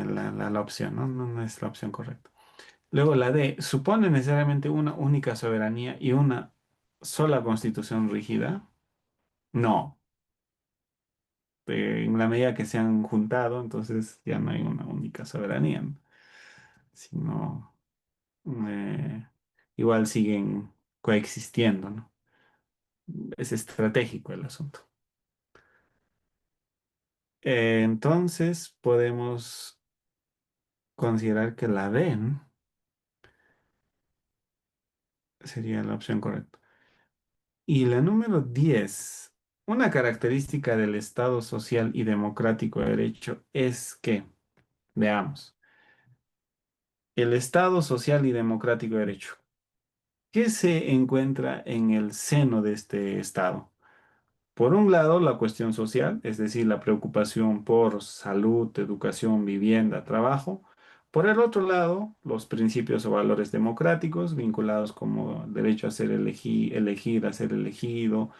la opción, ¿no? No es la opción correcta. Luego la D supone necesariamente una única soberanía y una sola constitución rígida. No, en la medida que se han juntado, entonces ya no hay una única soberanía, ¿no? Sino eh, igual siguen coexistiendo, ¿no? Es estratégico el asunto. Entonces podemos considerar que la D, ¿no? Sería la opción correcta. Y la número 10, una característica del Estado social y democrático de derecho es que, veamos, el Estado social y democrático de derecho, ¿qué se encuentra en el seno de este Estado? Por un lado, la cuestión social, es decir, la preocupación por salud, educación, vivienda, trabajo. Por el otro lado, los principios o valores democráticos vinculados como derecho a ser elegir, a ser elegido,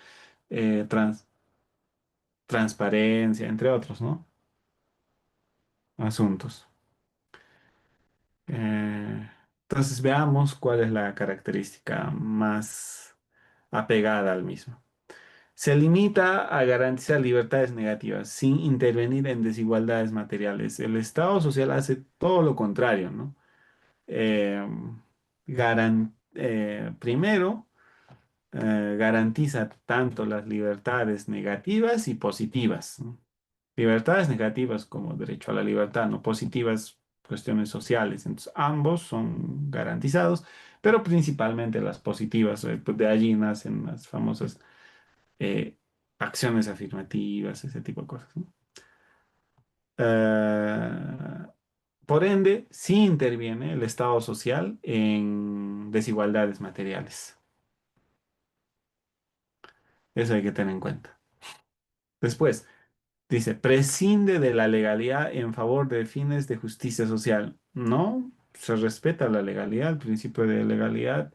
eh, trans- transparencia, entre otros, ¿no? Asuntos. Eh, entonces veamos cuál es la característica más apegada al mismo. Se limita a garantizar libertades negativas sin intervenir en desigualdades materiales. El Estado social hace todo lo contrario, ¿no? Eh, primero, garantiza tanto las libertades negativas y positivas, ¿no? Libertades negativas como derecho a la libertad, no positivas, cuestiones sociales. Entonces, ambos son garantizados, pero principalmente las positivas. Pues de allí nacen las famosas eh, acciones afirmativas, ese tipo de cosas, ¿no? Eh, por ende, sí interviene el Estado social en desigualdades materiales. Eso hay que tener en cuenta. Después, dice, prescinde de la legalidad en favor de fines de justicia social. No, se respeta la legalidad, el principio de legalidad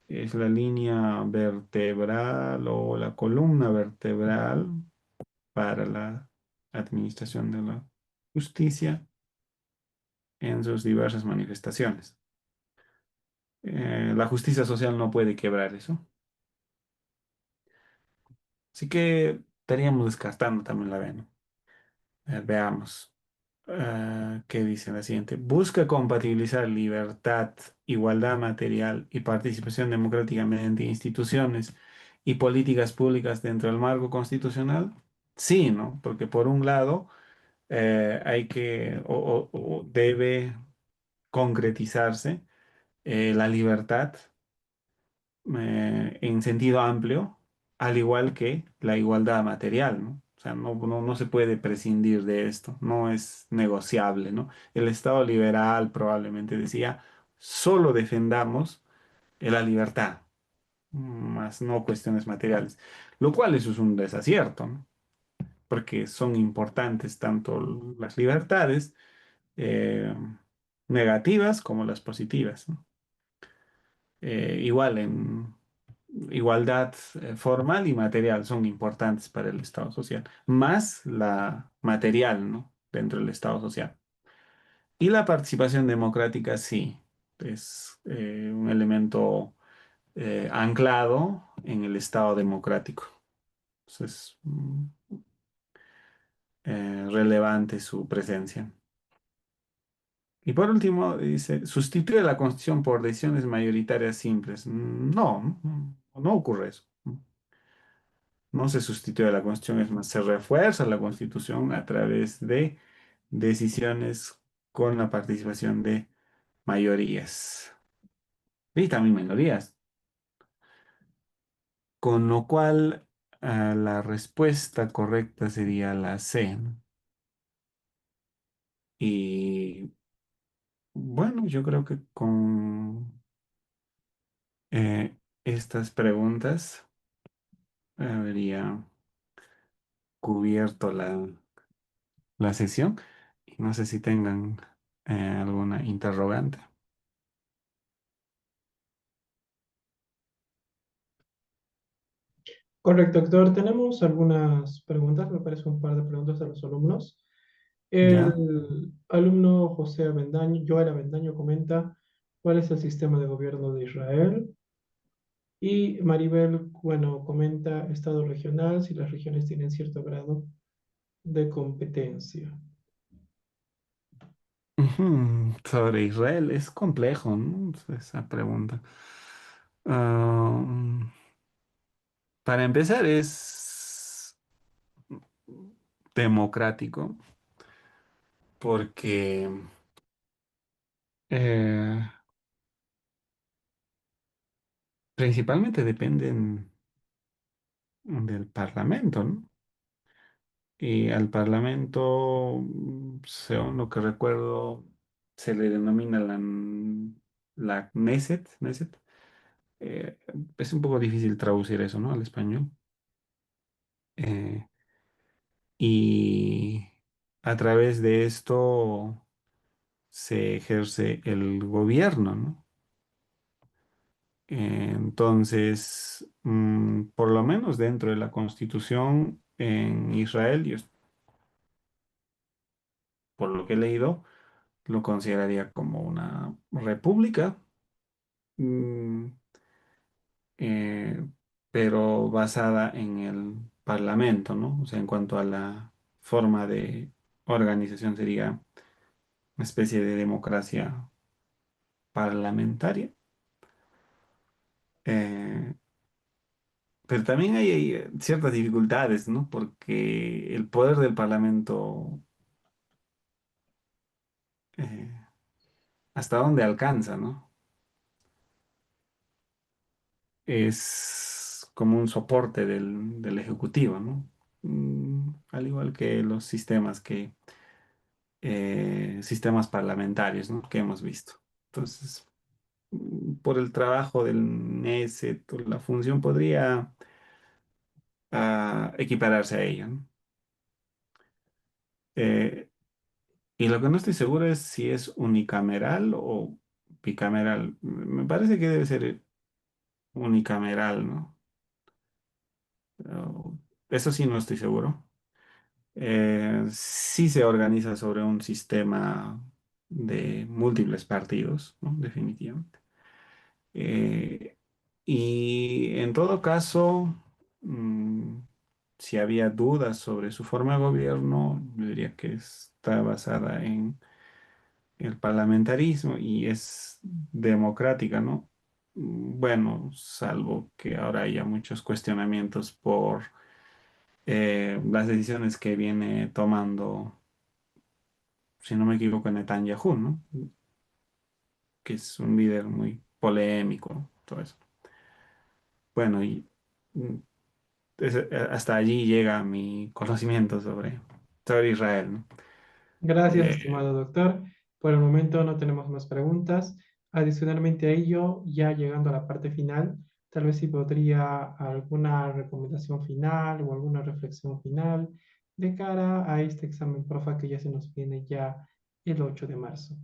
es la línea vertebral o la columna vertebral para la administración de la justicia en sus diversas manifestaciones. La justicia social no puede quebrar eso. Así que estaríamos descartando también la B, ¿no? Veamos. ¿Qué dice la siguiente? Busca compatibilizar libertad, igualdad material y participación democrática mediante instituciones y políticas públicas dentro del marco constitucional. Sí, ¿no? Porque por un lado hay que o debe concretizarse la libertad en sentido amplio, al igual que la igualdad material, ¿no? O sea, no se puede prescindir de esto, no es negociable, ¿no? El Estado liberal probablemente decía, solo defendamos la libertad, más no cuestiones materiales, lo cual eso es un desacierto, ¿no? Porque son importantes tanto las libertades eh, negativas como las positivas, ¿no? Igual en igualdad formal y material son importantes para el Estado social, más la material, ¿no? Dentro del Estado social. Y la participación democrática, sí, es un elemento anclado en el Estado democrático. Entonces, relevante su presencia. Y por último, dice, sustituye la Constitución por decisiones mayoritarias simples. No ocurre eso. No se sustituye la Constitución, es más, se refuerza la Constitución a través de decisiones con la participación de mayorías y también minorías. Con lo cual, la respuesta correcta sería la C, ¿no? Y bueno, yo creo que con estas preguntas habría cubierto la sesión. Y no sé si tengan alguna interrogante. Correcto, doctor. Tenemos algunas preguntas, me parece un par de preguntas a los alumnos. ¿Ya? El alumno José Avendaño, Joel Avendaño comenta cuál es el sistema de gobierno de Israel. Y Maribel, bueno, comenta estado regional, si las regiones tienen cierto grado de competencia. Ujú. Sobre Israel es complejo, ¿no? Esa pregunta. Ah, para empezar, es democrático porque eh, principalmente dependen del Parlamento, ¿no? Y al Parlamento, según lo que recuerdo, se le denomina la Knesset. Eh, es un poco difícil traducir eso, ¿no? Al español. Eh, y a través de esto se ejerce el gobierno, ¿no? Entonces, por lo menos dentro de la Constitución en Israel, por lo que he leído, lo consideraría como una república, mm, eh, pero basada en el parlamento, ¿no? O sea, en cuanto a la forma de organización sería una especie de democracia parlamentaria. Eh, pero también hay ciertas dificultades, ¿no? Porque el poder del parlamento, eh, ¿hasta dónde alcanza, ¿no? Es como un soporte del ejecutivo, ¿no? Al igual que los sistemas parlamentarios, ¿no? Que hemos visto. Entonces, por el trabajo del Knesset, la función podría equipararse a ella, ¿no? Eh, y lo que no estoy seguro es si es unicameral o bicameral. Me parece que debe ser unicameral, ¿no? Pero eso sí no estoy seguro. Sí se organiza sobre un sistema de múltiples partidos, ¿no? Definitivamente. Eh, y en todo caso, mm, si había dudas sobre su forma de gobierno, yo diría que está basada en el parlamentarismo y es democrática, ¿no? Bueno, salvo que ahora haya muchos cuestionamientos por las decisiones que viene tomando, si no me equivoco, Netanyahu, ¿no? Que es un líder muy polémico, todo eso. Bueno, y mm, hasta allí llega mi conocimiento sobre Israel, ¿no? Gracias, Eh, estimado doctor. Por el momento no tenemos más preguntas. Adicionalmente a ello, ya llegando a la parte final, tal vez si podría alguna recomendación final o alguna reflexión final de cara a este examen PROFA que ya se nos viene ya el 8 de marzo.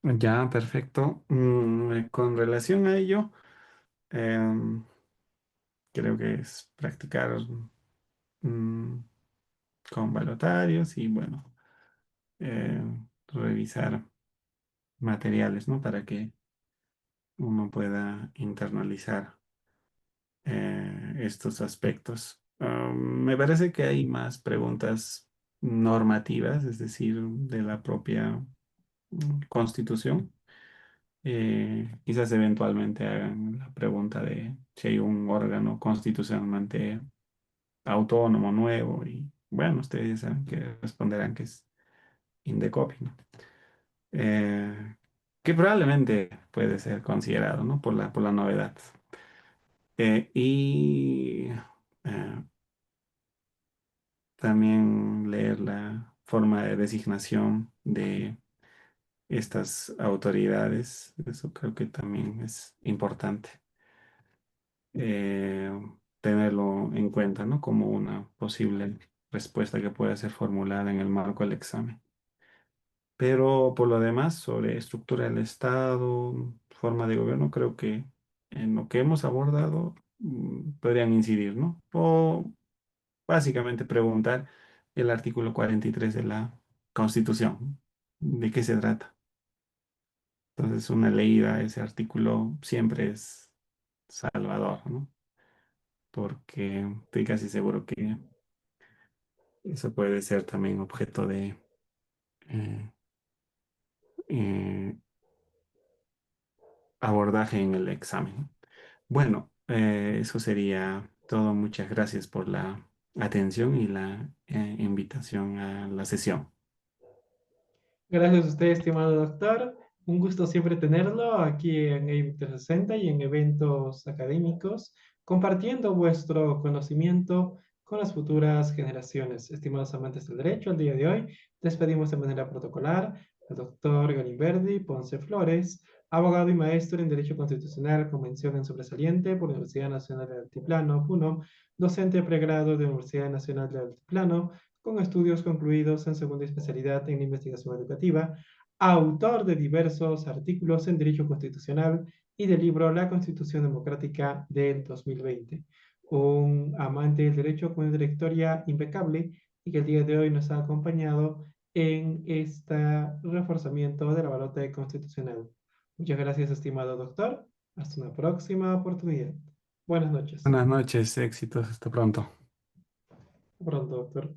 ya, perfecto. Con relación a ello, em, creo que es practicar mm, con balotarios y, bueno, eh, revisar materiales, ¿no? Para que uno pueda internalizar estos aspectos. Me parece que hay más preguntas normativas, es decir, de la propia Constitución. Quizás eventualmente hagan la pregunta de si hay un órgano constitucionalmente autónomo nuevo y bueno, ustedes ya saben que responderán que es Indecopi, ¿no? Eh, que probablemente puede ser considerado, ¿no? Por la novedad. Y también leer la forma de designación de estas autoridades. Eso creo que también es importante eh, tenerlo en cuenta, ¿no? Como una posible respuesta que pueda ser formulada en el marco del examen. Pero por lo demás, sobre estructura del Estado, forma de gobierno, creo que en lo que hemos abordado podrían incidir, ¿no? O básicamente preguntar el artículo 43 de la Constitución, ¿de qué se trata? Entonces, una leída a ese artículo siempre es salvador, ¿no? Porque estoy casi seguro que eso puede ser también objeto de eh, eh, abordaje en el examen. Bueno, eso sería todo. Muchas gracias por la atención y la invitación a la sesión. Gracias a usted, estimado doctor. Un gusto siempre tenerlo aquí en EIB 360 y en eventos académicos, compartiendo vuestro conocimiento con las futuras generaciones. Estimados amantes del derecho, el día de hoy despedimos de manera protocolar al doctor Galimberdi Ponce Flores, abogado y maestro en Derecho Constitucional con mención en sobresaliente por la Universidad Nacional del Altiplano, PUNO, docente pregrado de la Universidad Nacional del Altiplano, con estudios concluidos en segunda especialidad en investigación educativa, autor de diversos artículos en Derecho Constitucional y del libro La Constitución Democrática del 2020. Un amante del derecho con una trayectoria impecable y que el día de hoy nos ha acompañado en este reforzamiento de la balota constitucional. Muchas gracias, estimado doctor. Hasta una próxima oportunidad. Buenas noches. Buenas noches, éxitos, hasta pronto. Hasta pronto, doctor.